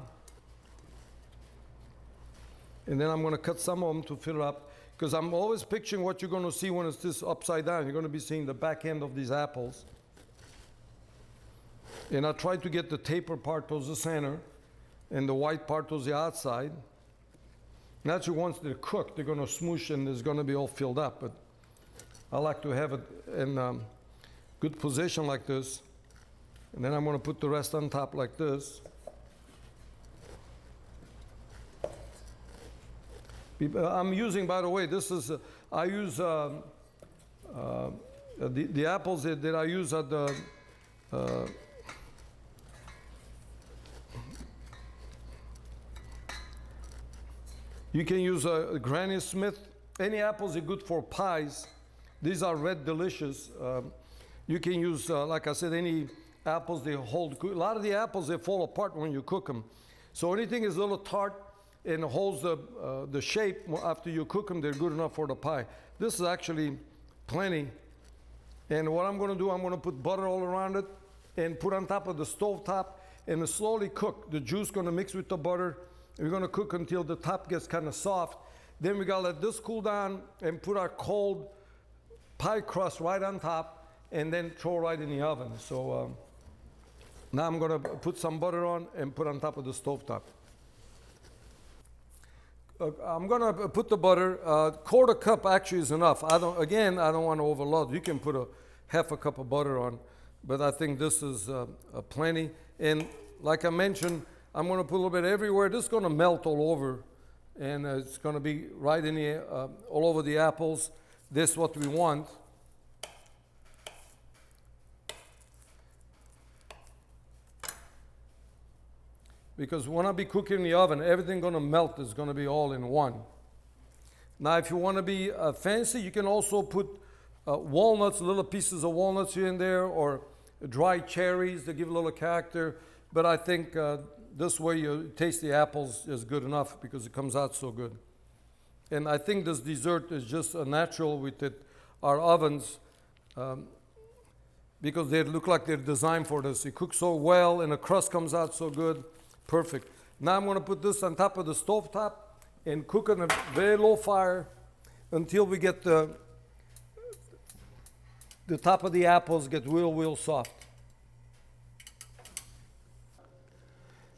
And then I'm going to cut some of them to fill up because I'm always picturing what you're going to see when it's this upside down. You're going to be seeing the back end of these apples. And I try to get the taper part towards the center and the white part towards the outside. Naturally, once they're cooked, they're going to smoosh and it's going to be all filled up. But I like to have it in good position like this. And then I'm going to put the rest on top like this. I'm using, by the way, this is, I use the apples that I use at the, you can use Granny Smith. Any apples are good for pies. These are Red Delicious. You can use, like I said, any apples they hold. A lot of the apples, they fall apart when you cook them. So anything is a little tart and holds the shape after you cook them, they're good enough for the pie. This is actually plenty. And what I'm going to do, I'm going to put butter all around it and put on top of the stove top and slowly cook. The juice is going to mix with the butter. We're going to cook until the top gets kind of soft. Then we got to let this cool down and put our cold pie crust right on top and then throw right in the oven. So now I'm going to put some butter on and put on top of the stove top. I'm going to put the butter, quarter cup actually is enough. I don't want to overload. You can put half a cup of butter on, but I think this is plenty. And like I mentioned, I'm going to put a little bit everywhere. This is going to melt all over, and it's going to be right in the, all over the apples. This is what we want. Because when I be cooking in the oven, everything going to melt is going to be all in one. Now, if you want to be fancy, you can also put walnuts, little pieces of walnuts here and there, or dried cherries to give a little character. But I think this way you taste the apples is good enough because it comes out so good. And I think this dessert is just natural with our ovens because they look like they're designed for this. It cooks so well and the crust comes out so good. Perfect. Now I'm going to put this on top of the stove top and cook on a very low fire until we get the top of the apples get real soft.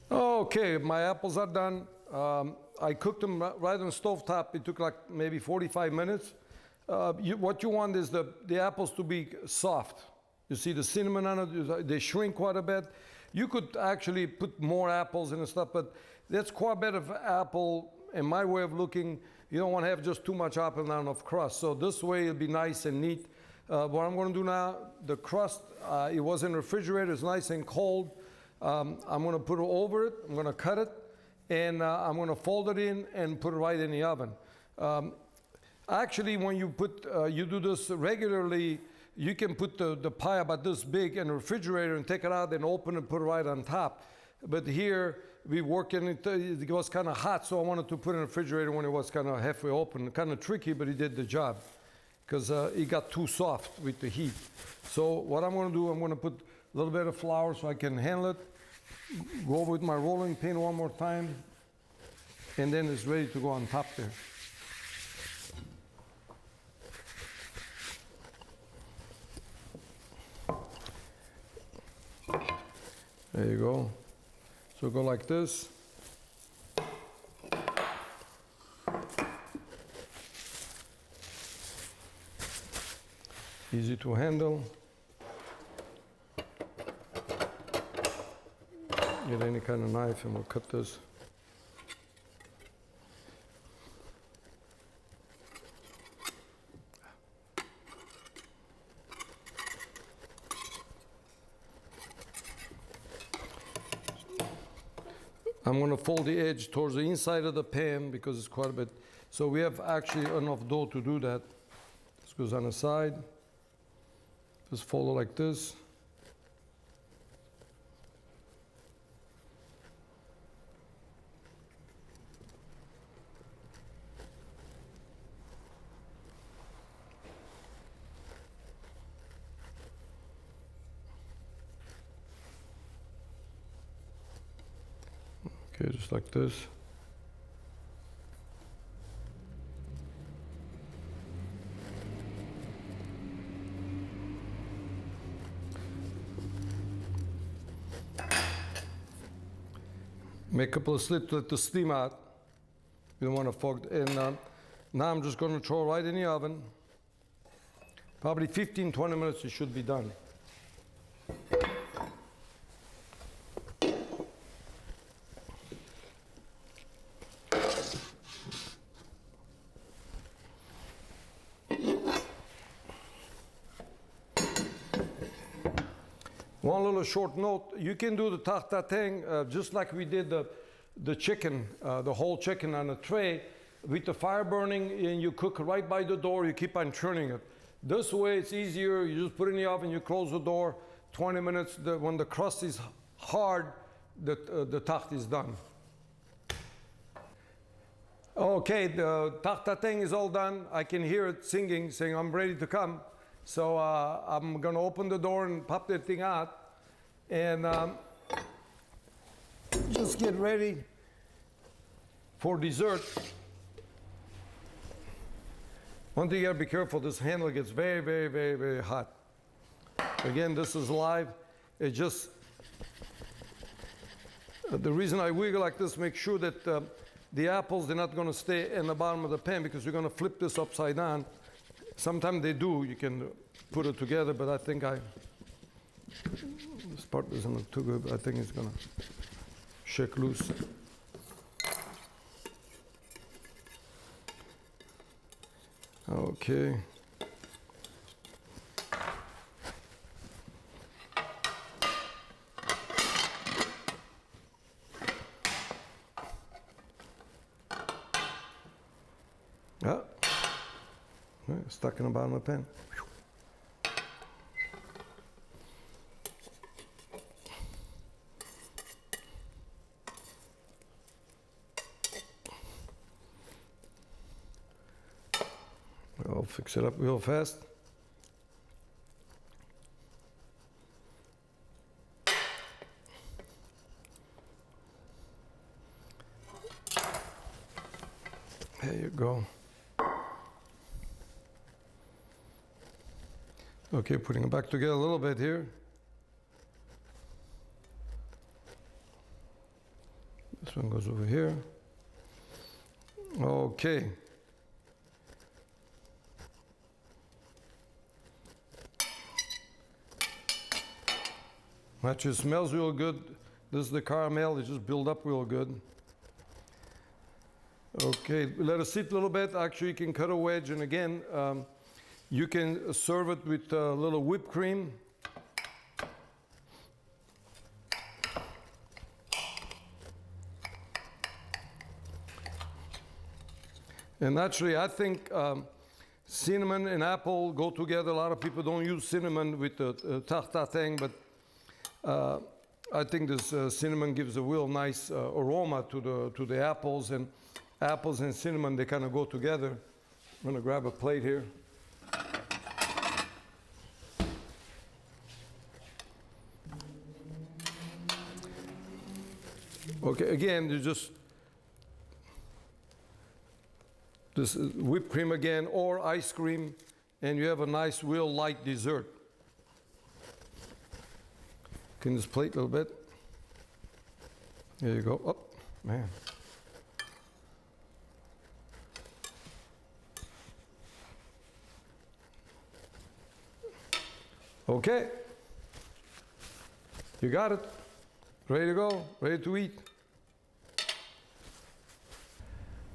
Okay, my apples are done. I cooked them right on the stove top. It took like maybe 45 minutes. What you want is the apples to be soft. You see the cinnamon on it, they shrink quite a bit. You could actually put more apples and stuff, but that's quite a bit of apple. In my way of looking, you don't want to have just too much apple and not enough crust. So this way it'll be nice and neat. What I'm going to do now, the crust, it was in the refrigerator, it's nice and cold. I'm going to put it over it, I'm going to cut it, and I'm going to fold it in and put it right in the oven. Actually, when you you do this regularly, you can put the pie about this big in the refrigerator and take it out and open it and put it right on top. But here, we work in it, it was kind of hot, so I wanted to put it in the refrigerator when it was kind of halfway open. Kind of tricky, but it did the job because it got too soft with the heat. So what I'm going to do, I'm going to put a little bit of flour so I can handle it. Go over with my rolling pin one more time, and then it's ready to go on top there. There you go. So go like this. Easy to handle. Get any kind of knife and we'll cut this. I'm going to fold the edge towards the inside of the pan because it's quite a bit. So we have actually enough dough to do that. This goes on the side. Just fold it like this. Okay, just like this. Make a couple of slits to let the steam out. You don't want to fog. And now I'm just going to throw it right in the oven. Probably 15-20 minutes it should be done. One little short note, you can do the Tarte Tatin just like we did the chicken, the whole chicken on a tray with the fire burning, and you cook right by the door, you keep on churning it. This way it's easier, you just put it in the oven, you close the door, 20 minutes, when the crust is hard, the tarte is done. Okay, the Tarte Tatin is all done. I can hear it singing, saying I'm ready to come. So I'm gonna open the door and pop that thing out and just get ready for dessert. One thing you gotta be careful, this handle gets very hot. Again, this is live. It just, the reason I wiggle like this, make sure that the apples, they're not gonna stay in the bottom of the pan because you're gonna flip this upside down. Sometimes they do, you can put it together, but I think this part doesn't look too good, but I think it's gonna shake loose. Okay. Yeah. Stuck in the bottom of the pan. I'll fix it up real fast. There you go. Okay, putting it back together a little bit here. This one goes over here. Okay. That just smells real good. This is the caramel, it just built up real good. Okay, let it sit a little bit. Actually, you can cut a wedge, and again, you can serve it with a little whipped cream. And actually, I think cinnamon and apple go together. A lot of people don't use cinnamon with the Tarte Tatin, but I think this cinnamon gives a real nice aroma to the apples, and apples and cinnamon, they kind of go together. I'm going to grab a plate here. Okay, again, you just this whipped cream again, or ice cream, and you have a nice, real light dessert. Can this plate a little bit? There you go. Oh, man. Okay. You got it. Ready to go, ready to eat.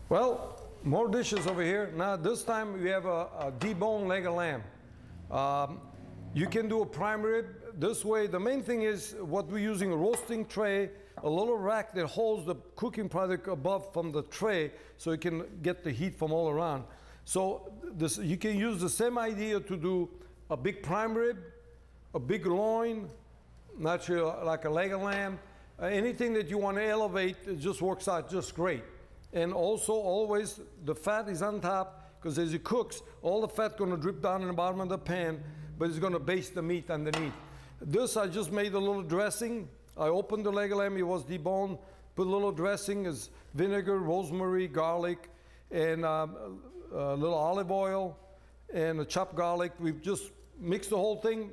Well, more dishes over here. Now this time we have a deboned leg of lamb. You can do a prime rib this way. The main thing is what we're using, a roasting tray, a little rack that holds the cooking product above from the tray so you can get the heat from all around. So this, you can use the same idea to do a big prime rib, a big loin, naturally like a leg of lamb. Anything that you want to elevate, it just works out just great. And also always the fat is on top, because as it cooks, all the fat going to drip down in the bottom of the pan, but it's going to baste the meat underneath. This, I just made a little dressing. I opened the leg of lamb, it was deboned, put a little dressing, is vinegar, rosemary, garlic, and a little olive oil, and a chopped garlic. We've just mixed the whole thing,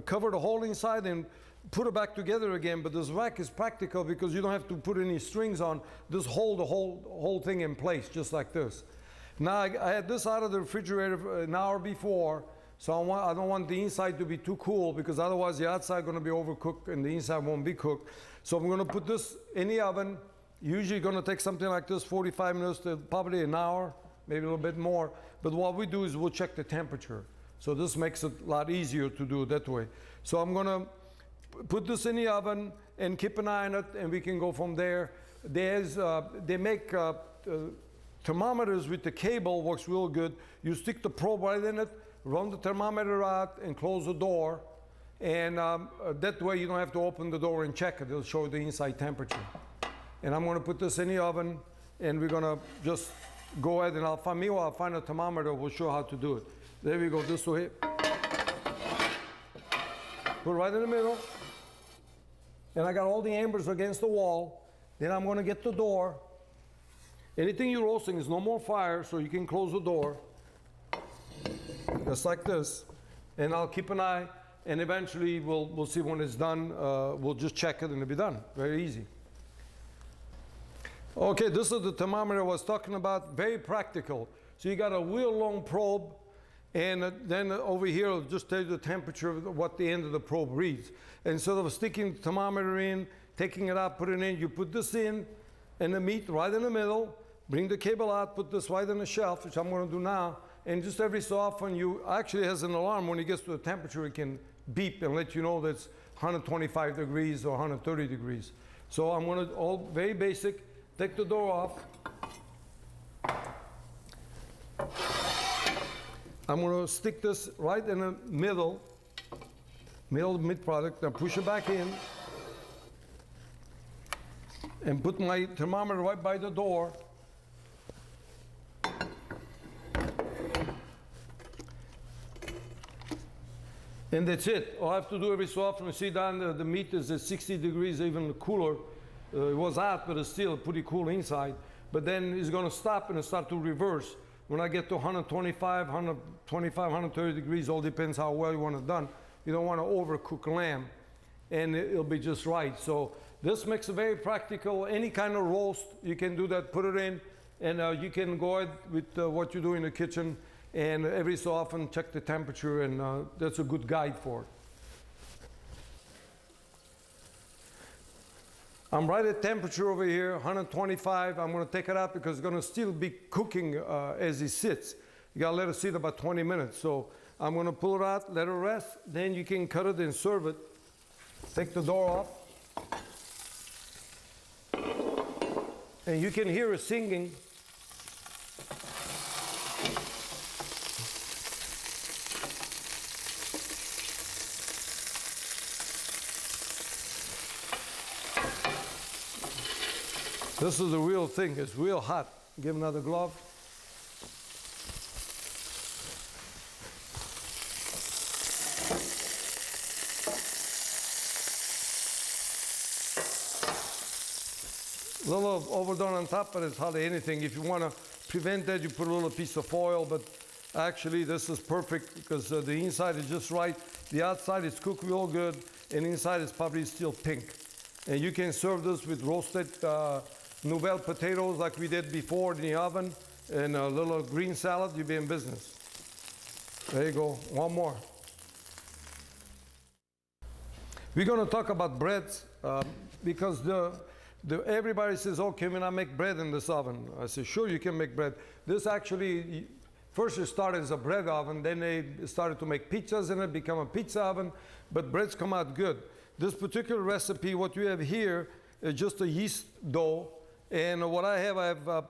covered the whole inside, and put it back together again. But this rack is practical because you don't have to put any strings on. Just hold the whole thing in place, just like this. Now, I had this out of the refrigerator an hour before, so I don't want the inside to be too cool, because otherwise the outside is going to be overcooked and the inside won't be cooked. So I'm going to put this in the oven. Usually going to take something like this 45 minutes to probably an hour, maybe a little bit more. But what we do is we'll check the temperature. So this makes it a lot easier to do it that way. So I'm going to put this in the oven and keep an eye on it, and we can go from there. They make thermometers with the cable, works real good. You stick the probe right in it, run the thermometer out, and close the door. And that way you don't have to open the door and check it. It'll show the inside temperature. And I'm going to put this in the oven, and we're going to just go ahead, and I'll find a thermometer. We'll show how to do it. There we go, this way. Put it right in the middle. And I got all the embers against the wall. Then I'm going to get the door. Anything you're roasting is no more fire, so you can close the door. Just like this. And I'll keep an eye, and eventually we'll see when it's done. We'll just check it and it'll be done. Very easy. Okay, this is the thermometer I was talking about. Very practical. So you got a real long probe, and then over here it'll just tell you the temperature of what the end of the probe reads. Instead of sticking the thermometer in, taking it out, put it in, you put this in, and the meat right in the middle, bring the cable out, put this right on the shelf, which I'm going to do now, and just every so often you actually has an alarm. When it gets to the temperature, it can beep and let you know that it's 125 degrees or 130 degrees. So I'm going to, all very basic, take the door off. I'm gonna stick this right in the middle mid product, and push it back in, and put my thermometer right by the door. And that's it. All I have to do every so often, see down the meat is at 60 degrees, even cooler. It was hot, but it's still pretty cool inside. But then it's gonna stop and start to reverse. When I get to 125, 130 degrees, all depends how well you want it done. You don't want to overcook lamb, and it'll be just right. So this makes it very practical. Any kind of roast, you can do that, put it in, and you can go ahead with what you do in the kitchen, and every so often check the temperature, and that's a good guide for it. I'm right at temperature over here, 125. I'm gonna take it out because it's gonna still be cooking as it sits. You gotta let it sit about 20 minutes. So I'm gonna pull it out, let it rest, then you can cut it and serve it. Take the door off. And you can hear it singing. This is the real thing. It's real hot. Give another glove. A little overdone on top, but it's hardly anything. If you want to prevent that, you put a little piece of foil, but actually this is perfect because the inside is just right. The outside is cooked real good, and inside is probably still pink. And you can serve this with roasted Nouvelle potatoes like we did before in the oven, and a little green salad, you'll be in business. There you go, one more. We're gonna talk about breads because everybody says, oh, can we not make bread in this oven? I say, sure, you can make bread. This actually, first it started as a bread oven, then they started to make pizzas in it, become a pizza oven, but breads come out good. This particular recipe, what you have here, is just a yeast dough. And what I have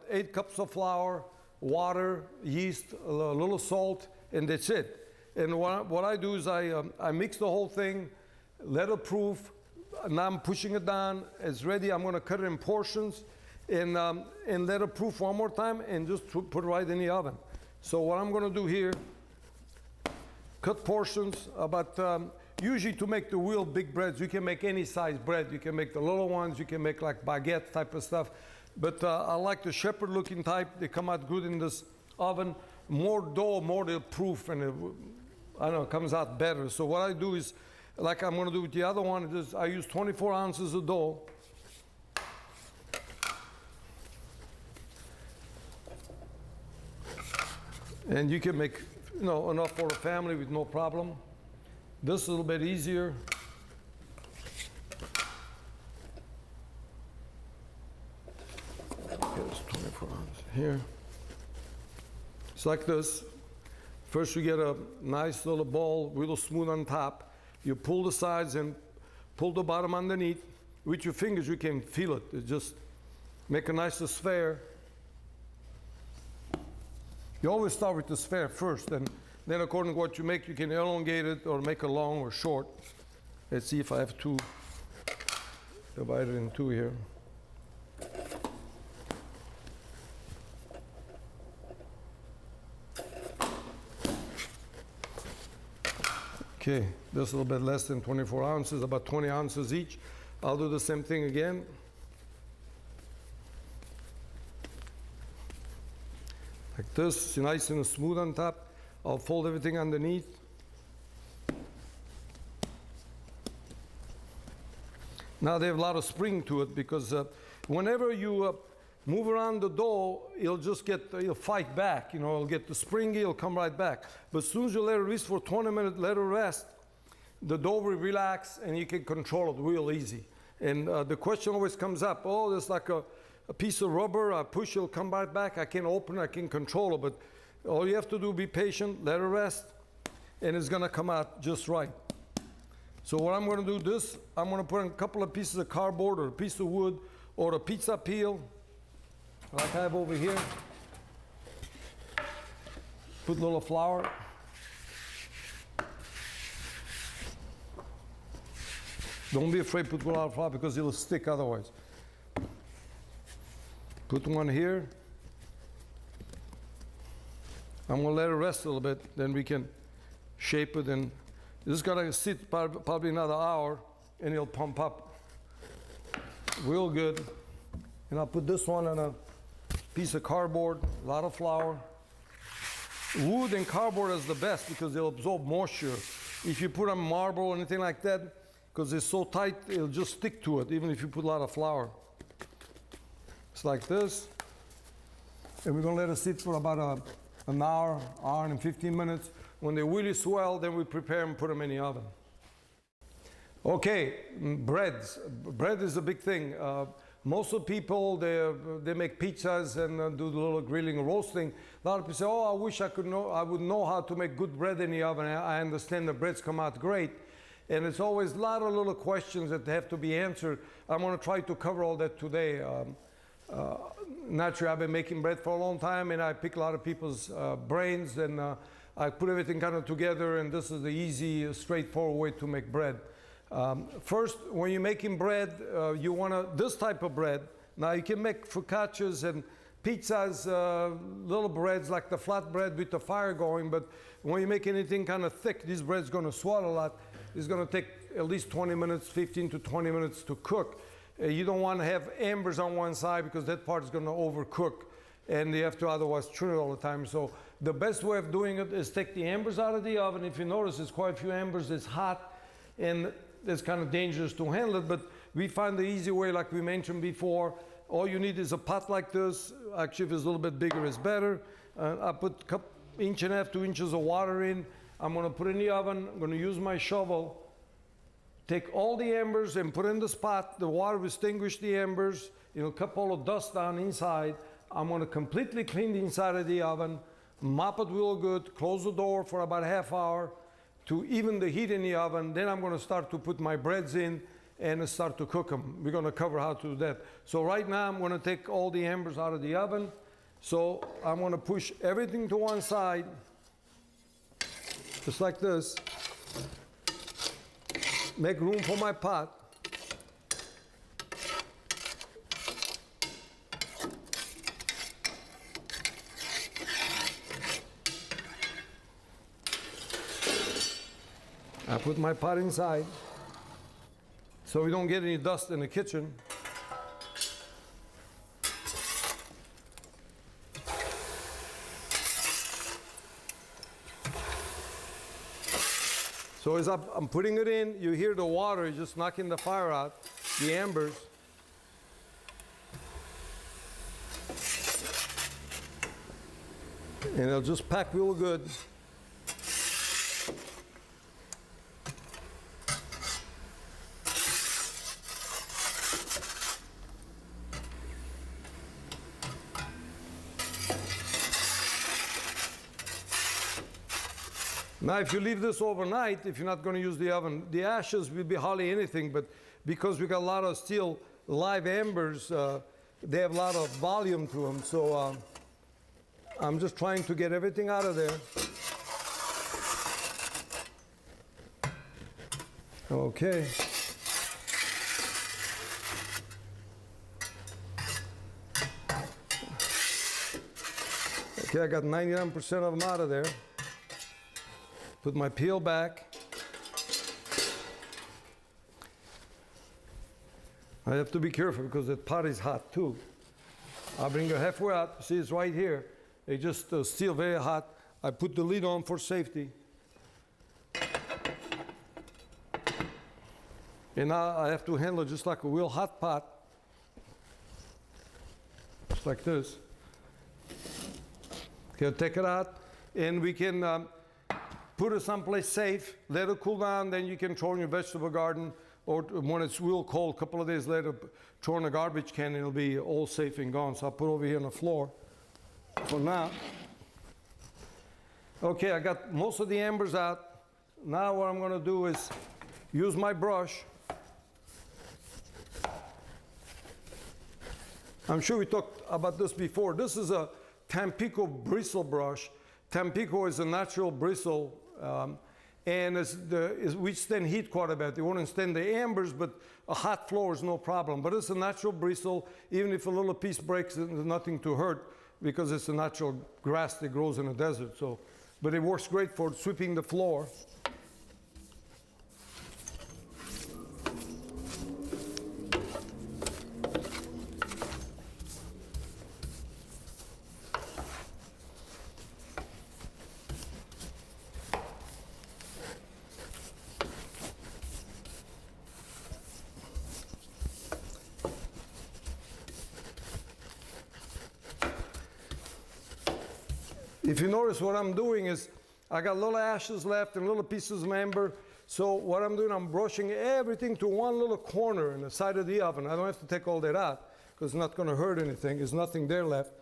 8 cups of flour, water, yeast, a little salt, and that's it. And what I do is I mix the whole thing, let it proof. Now I'm pushing it down. It's ready. I'm going to cut it in portions and let it proof one more time and just put it right in the oven. So what I'm going to do here, cut portions about, usually to make the real big breads, you can make any size bread. You can make the little ones. You can make like baguette type of stuff. But I like the shepherd looking type. They come out good in this oven. More dough, more they'll proof, and I don't know, it comes out better. So what I do is, like I'm going to do with the other one, is I use 24 ounces of dough. And you can make, you know, enough for a family with no problem. This is a little bit easier. Here's 24 ounces here. It's like this. First you get a nice little ball, real smooth on top. You pull the sides and pull the bottom underneath. With your fingers you can feel it. You just make a nice sphere. You always start with the sphere first, and then according to what you make, you can elongate it or make it long or short. Let's see if I have two, divided in two here. Okay, this is a little bit less than 24 ounces, about 20 ounces each. I'll do the same thing again. Like this, nice and smooth on top. I'll fold everything underneath. Now they have a lot of spring to it because whenever you move around the dough, it'll fight back. You know, it'll get the springy, it'll come right back. But as soon as you let it rest for 20 minutes, let it rest, the dough will relax and you can control it real easy. And the question always comes up, oh, there's like a piece of rubber, I push, it'll come right back. I can open it, I can control it, but all you have to do, be patient, let it rest, and it's gonna come out just right. So what I'm gonna do this, I'm gonna put in a couple of pieces of cardboard or a piece of wood or a pizza peel, like I have over here. Put a little flour. Don't be afraid to put a lot of flour because it'll stick otherwise. Put one here. I'm gonna let it rest a little bit, then we can shape it, and this is gonna sit probably another hour, and it'll pump up real good. And I'll put this one on a piece of cardboard, a lot of flour. Wood and cardboard is the best because they'll absorb moisture. If you put on marble or anything like that, because it's so tight, it'll just stick to it, even if you put a lot of flour. It's like this. And we're gonna let it sit for about an hour, hour and 15 minutes. When they really swell, then we prepare them and put them in the oven. Okay, breads. Bread is a big thing. Most of the people, they make pizzas and do the little grilling and roasting. A lot of people say, oh, I wish I would know how to make good bread in the oven. I understand the breads come out great. And it's always a lot of little questions that have to be answered. I'm gonna try to cover all that today. Naturally, I've been making bread for a long time, and I pick a lot of people's brains, and I put everything kind of together, and this is the easy, straightforward way to make bread. First, when you're making bread, you want this type of bread. Now, you can make focaccias and pizzas, little breads like the flat bread with the fire going, but when you make anything kind of thick, this bread's going to swell a lot. It's going to take at least 20 minutes, 15 to 20 minutes to cook. You don't want to have embers on one side because that part is going to overcook, and you have to otherwise turn it all the time. So the best way of doing it is take the embers out of the oven. If you notice, there's quite a few embers. It's hot, and it's kind of dangerous to handle it, but we find the easy way, like we mentioned before. All you need is a pot like this. Actually, if it's a little bit bigger, it's better. I put a 1.5 to 2 inches of water in. I'm going to put it in the oven. I'm going to use my shovel. Take all the embers and put in the spot. The water will extinguish the embers. It'll cut all the dust down inside. I'm going to completely clean the inside of the oven, mop it real good, close the door for about a half hour to even the heat in the oven. Then I'm going to start to put my breads in and start to cook them. We're going to cover how to do that. So right now I'm going to take all the embers out of the oven. So I'm going to push everything to one side, just like this. Make room for my pot. I put my pot inside so we don't get any dust in the kitchen. So as I'm putting it in, you hear the water just knocking the fire out, the embers. And it'll just pack real good. Now, if you leave this overnight, if you're not going to use the oven, the ashes will be hardly anything, but because we got a lot of still live embers, they have a lot of volume to them. So I'm just trying to get everything out of there. Okay. Okay, I got 99% of them out of there. Put my peel back. I have to be careful because that pot is hot too. I'll bring it halfway out. See, it's right here. They just still very hot. I put the lid on for safety. And now I have to handle it just like a real hot pot. Just like this. Okay, take it out, and we can put it someplace safe, let it cool down, then you can throw in your vegetable garden, or when it's real cold, a couple of days later, throw in a garbage can, and it'll be all safe and gone. So I'll put it over here on the floor for now. Okay, I got most of the embers out. Now what I'm gonna do is use my brush. I'm sure we talked about this before. This is a Tampico bristle brush. Tampico is a natural bristle, and it withstand heat quite a bit. It won't stand the embers, but a hot floor is no problem. But it's a natural bristle. Even if a little piece breaks, there's nothing to hurt because it's a natural grass that grows in the desert. So, but it works great for sweeping the floor. If you notice, what I'm doing is I got little ashes left and little pieces of amber. So what I'm doing, I'm brushing everything to one little corner in the side of the oven. I don't have to take all that out because it's not going to hurt anything. There's nothing there left.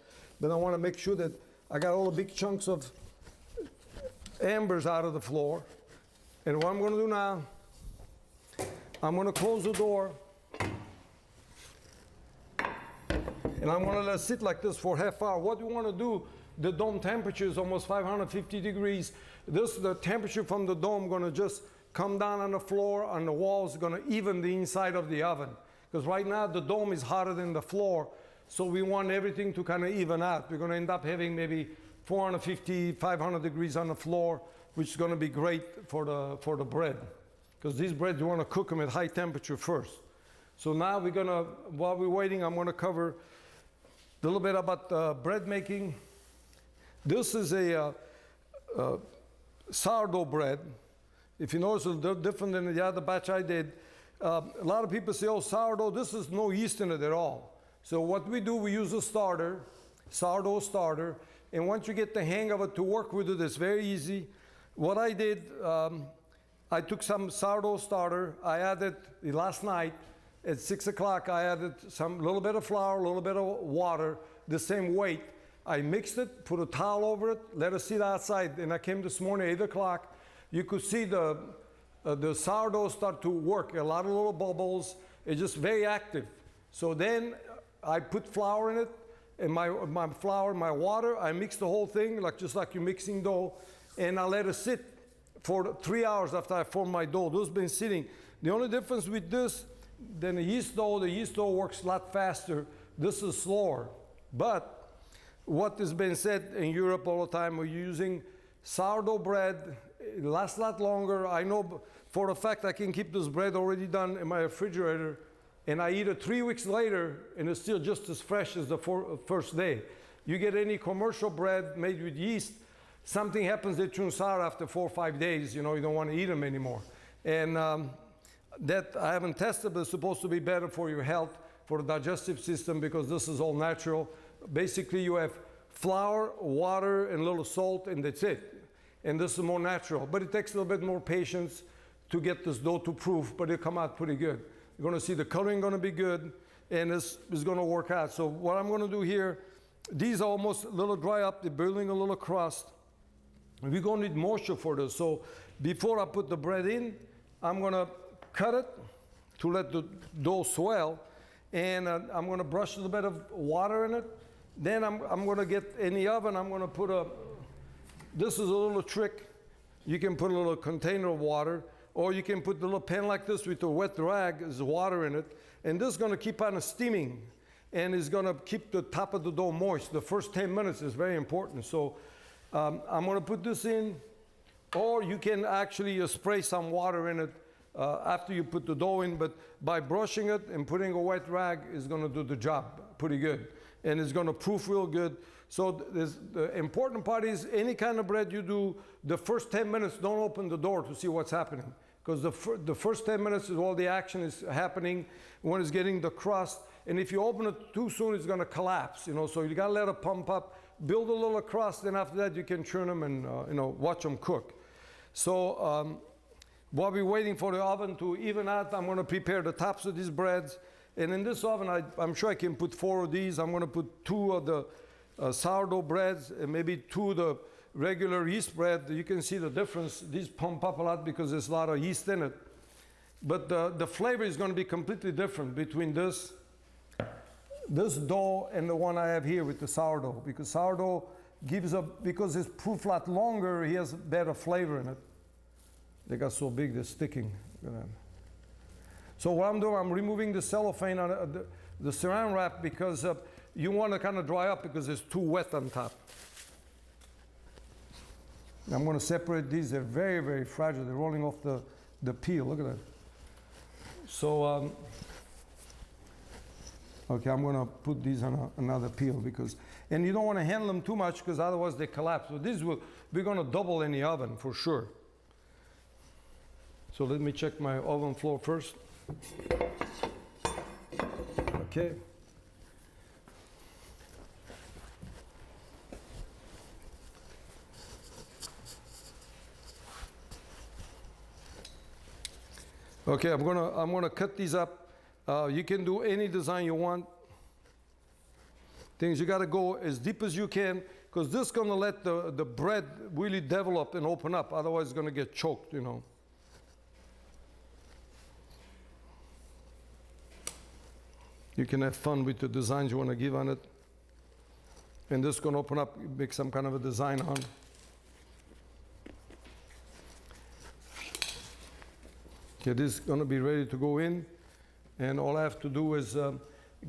But I want to make sure that I got all the big chunks of ambers out of the floor. And what I'm going to do now, I'm going to close the door. And I'm going to let it sit like this for half hour. What you want to do, the dome temperature is almost 550 degrees. The temperature from the dome going to just come down on the floor, on the walls, going to even the inside of the oven. Because right now the dome is hotter than the floor, so we want everything to kind of even out. We're going to end up having maybe 450, 500 degrees on the floor, which is going to be great for the bread. Because these breads, you want to cook them at high temperature first. So now we're going to, while we're waiting, I'm going to cover a little bit about bread making. This is a sourdough bread. If you notice, it's a little different than the other batch I did. A lot of people say, oh, sourdough, this is no yeast in it at all. So what we do, we use a starter, sourdough starter, and once you get the hang of it to work with it, it's very easy. What I did, I took some sourdough starter, I added, last night at 6 o'clock, I added some little bit of flour, a little bit of water, the same weight. I mixed it, put a towel over it, let it sit outside, and I came this morning, 8 o'clock. You could see the sourdough start to work, a lot of little bubbles. It's just very active. So then I put flour in it, and my flour, my water, I mixed the whole thing, just like you're mixing dough, and I let it sit for 3 hours after I formed my dough. Those been sitting. The only difference with this than the yeast dough works a lot faster. This is slower. But what has been said in Europe all the time, we're using sourdough bread. It lasts a lot longer. I know for a fact I can keep this bread already done in my refrigerator, and I eat it 3 weeks later, and it's still just as fresh as the first day. You get any commercial bread made with yeast, something happens that turns sour after 4 or 5 days. You know, you don't want to eat them anymore. And that I haven't tested, but it's supposed to be better for your health, for the digestive system, because this is all natural. Basically, you have flour, water, and a little salt, and that's it. And this is more natural. But it takes a little bit more patience to get this dough to proof, but it'll come out pretty good. You're going to see the coloring going to be good, and this is going to work out. So what I'm going to do here, these are almost a little dry up. They're building a little crust. We're going to need moisture for this. So before I put the bread in, I'm going to cut it to let the dough swell, and I'm going to brush a little bit of water in it. Then I'm going to get in the oven, I'm going to put this is a little trick. You can put a little container of water, or you can put the little pan like this with a wet rag, there's water in it, and this is going to keep on steaming, and it's going to keep the top of the dough moist. The first 10 minutes is very important. So I'm going to put this in, or you can actually spray some water in it after you put the dough in, but by brushing it and putting a wet rag is going to do the job pretty good. And it's going to proof real good. So the important part is any kind of bread you do, the first 10 minutes, don't open the door to see what's happening. Because the first 10 minutes is all the action is happening when it's getting the crust. And if you open it too soon, it's going to collapse. You know, so you got to let it pump up, build a little crust, and after that you can churn them and watch them cook. So while we're waiting for the oven to even out, I'm going to prepare the tops of these breads. And in this oven, I'm sure I can put 4 of these. I'm going to put 2 of the sourdough breads and maybe 2 of the regular yeast bread. You can see the difference. These pump up a lot because there's a lot of yeast in it. But the flavor is going to be completely different between this dough and the one I have here with the sourdough. Because sourdough because it's proof a lot longer, he has better flavor in it. They got so big, they're sticking. Look at that. So what I'm doing, I'm removing the cellophane, the saran wrap, because you want to kind of dry up because it's too wet on top. I'm going to separate these. They're very, very fragile. They're rolling off the peel. Look at that. So, okay, I'm going to put these on another peel because, and you don't want to handle them too much because otherwise they collapse. So this will, we're going to double in the oven for sure. So let me check my oven floor first. Okay. Okay, I'm gonna cut these up. You can do any design you want. Things you gotta go as deep as you can because this is gonna let the bread really develop and open up. Otherwise, it's gonna get choked, you know. You can have fun with the designs you want to give on it. And this is going to open up, make some kind of a design on. Okay, this is going to be ready to go in. And all I have to do is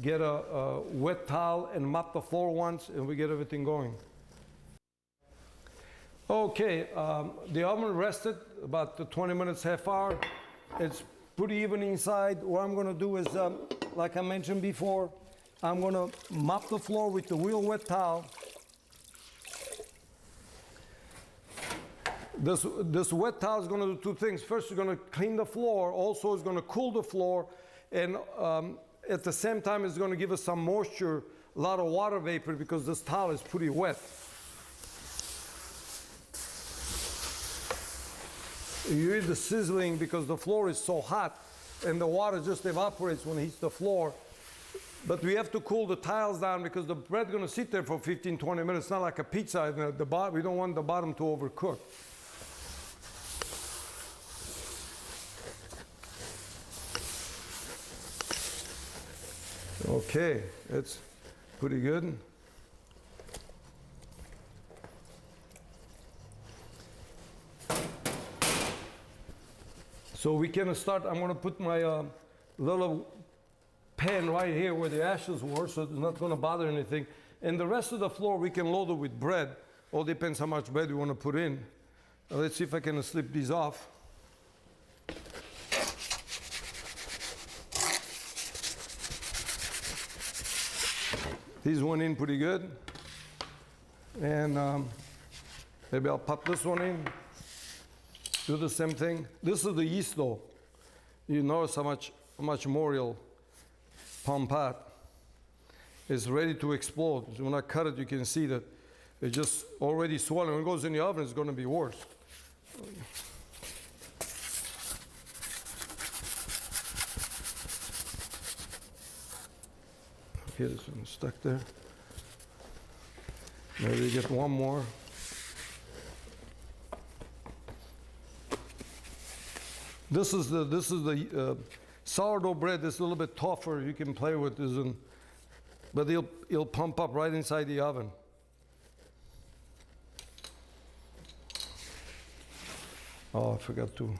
get a wet towel and mop the floor once, and we get everything going. Okay, the oven rested about 20 minutes, half hour. It's pretty even inside. What I'm going to do is, like I mentioned before, I'm going to mop the floor with the real wet towel. This wet towel is going to do two things. First, it's going to clean the floor. Also, it's going to cool the floor. And at the same time, it's going to give us some moisture, a lot of water vapor, because this towel is pretty wet. You hear the sizzling because the floor is so hot and the water just evaporates when it hits the floor. But we have to cool the tiles down because the bread's going to sit there for 15, 20 minutes. It's not like a pizza. We don't want the bottom to overcook. Okay, it's pretty good. So we can start. I'm going to put my little pan right here where the ashes were, so it's not going to bother anything. And the rest of the floor, we can load it with bread. All depends how much bread we want to put in. Let's see if I can slip these off. These went in pretty good. And maybe I'll pop this one in. Do the same thing. This is the yeast though. You notice how much more it'll pump out. It's ready to explode. So when I cut it, you can see that it's just already swelling. When it goes in the oven, it's going to be worse. Okay, this one's stuck there. Maybe get one more. This is the sourdough bread. It's a little bit tougher. You can play with this, but it'll pump up right inside the oven. Oh, I forgot to.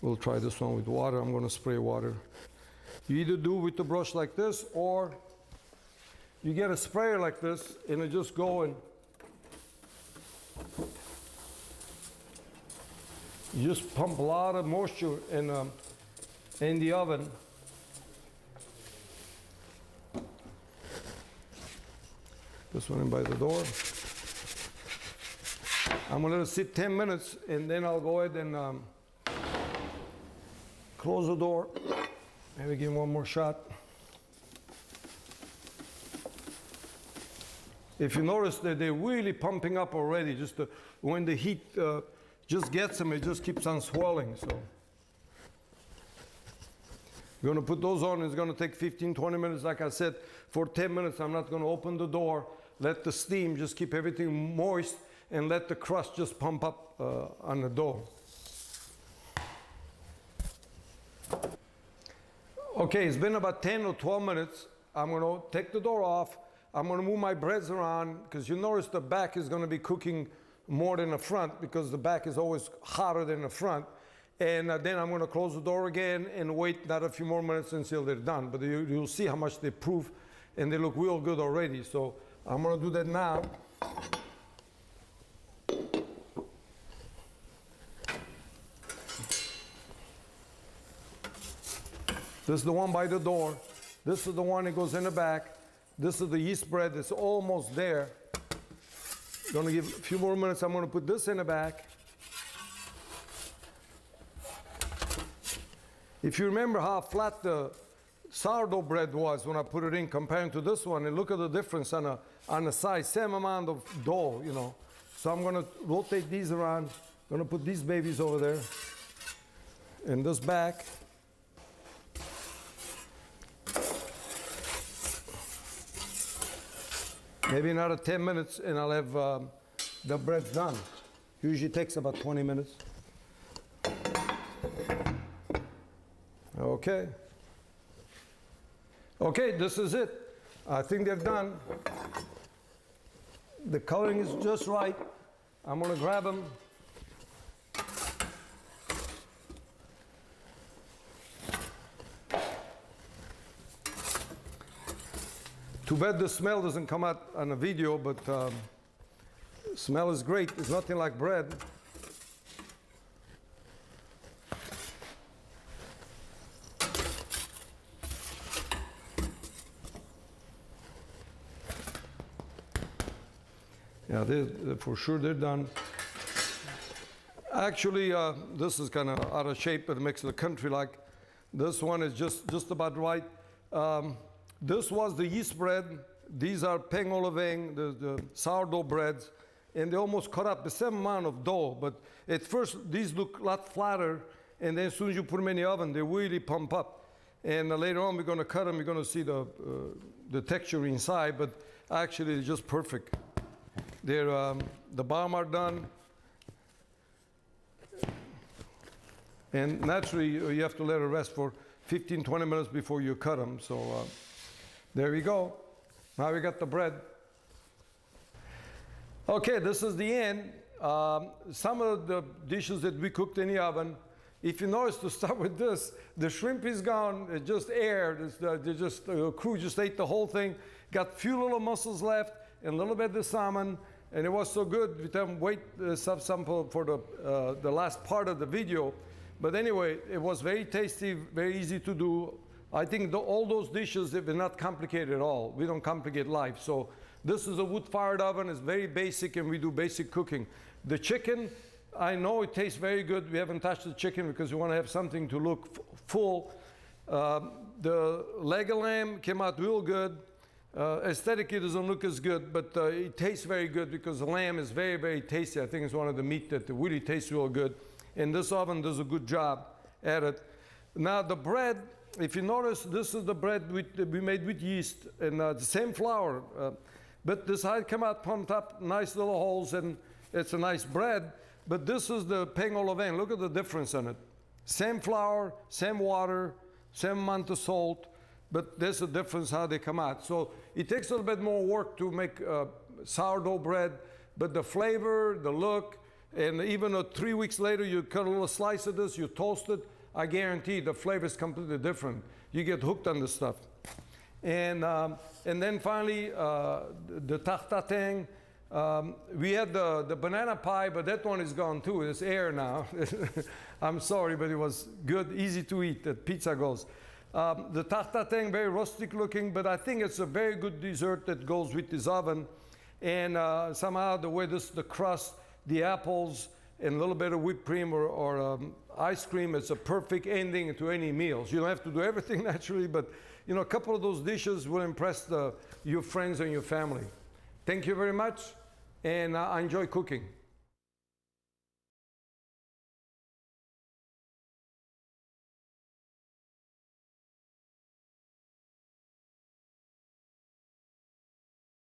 We'll try this one with water. I'm going to spray water. You either do with the brush like this, or you get a sprayer like this, and it just go and you just pump a lot of moisture in the oven. This one in by the door. I'm going to let it sit 10 minutes, and then I'll go ahead and close the door. Maybe give one more shot. If you notice that they're really pumping up already, just when the heat just gets them, it just keeps on swelling. So you're going to put those on. It's going to take 15, 20 minutes. Like I said, for 10 minutes, I'm not going to open the door. Let the steam just keep everything moist, and let the crust just pump up on the dough. Okay, it's been about 10 or 12 minutes. I'm going to take the door off. I'm going to move my breads around because you notice the back is going to be cooking more than the front because the back is always hotter than the front. And then I'm going to close the door again and wait another few more minutes until they're done. But you'll see how much they proof, and they look real good already. So I'm going to do that now. This is the one by the door. This is the one that goes in the back. This is the yeast bread that's almost there. Gonna give a few more minutes. I'm gonna put this in the back. If you remember how flat the sourdough bread was when I put it in comparing to this one, and look at the difference on the size, same amount of dough, you know. So I'm gonna rotate these around. Gonna put these babies over there in this back. Maybe another 10 minutes and I'll have the bread done. Usually takes about 20 minutes. Okay. Okay, this is it. I think they're done. The coloring is just right. I'm gonna grab them. Too bad the smell doesn't come out on the video, but smell is great. It's nothing like bread. Yeah, for sure they're done. Actually, this is kind of out of shape, but it makes the country like. This one is just about right. This was the yeast bread. These are pain au levain, the sourdough breads, and they almost cut up the same amount of dough. But at first, these look a lot flatter, and then as soon as you put them in the oven, they really pump up. And later on, we're going to cut them. You're going to see the texture inside, but actually, it's just perfect. They're, the bottom are done. And naturally, you have to let it rest for 15, 20 minutes before you cut them. So there we go. Now we got the bread. Okay, this is the end. Some of the dishes that we cooked in the oven, if you notice, to start with this, the shrimp is gone. It's just air. The crew just ate the whole thing. Got few little mussels left and a little bit of the salmon. And it was so good, we didn't wait some for the last part of the video. But anyway, it was very tasty, very easy to do. I think all those dishes, they're not complicated at all. We don't complicate life. So this is a wood-fired oven. It's very basic, and we do basic cooking. The chicken, I know it tastes very good. We haven't touched the chicken because we want to have something to look full. The leg of lamb came out real good. Aesthetically, it doesn't look as good, but it tastes very good because the lamb is very, very tasty. I think it's one of the meat that really tastes real good. And this oven does a good job at it. Now the bread, if you notice, this is the bread we made with yeast and the same flour. But this had come out pumped up, nice little holes, and it's a nice bread. But this is the pain au levain. Look at the difference in it. Same flour, same water, same amount of salt, but there's a difference how they come out. So it takes a little bit more work to make sourdough bread, but the flavor, the look, and even 3 weeks later, you cut a little slice of this, you toast it, I guarantee the flavor is completely different. You get hooked on this stuff. And then finally, the Tarte Tatin. We had the banana pie, but that one is gone too. It's air now. I'm sorry, but it was good, easy to eat, that pizza goes. The Tarte Tatin, very rustic looking, but I think it's a very good dessert that goes with this oven. And somehow the way the crust, the apples, and a little bit of whipped cream or ice cream, it's a perfect ending to any meals. You don't have to do everything naturally, but you know, a couple of those dishes will impress your friends and your family. Thank you very much, and I enjoy cooking.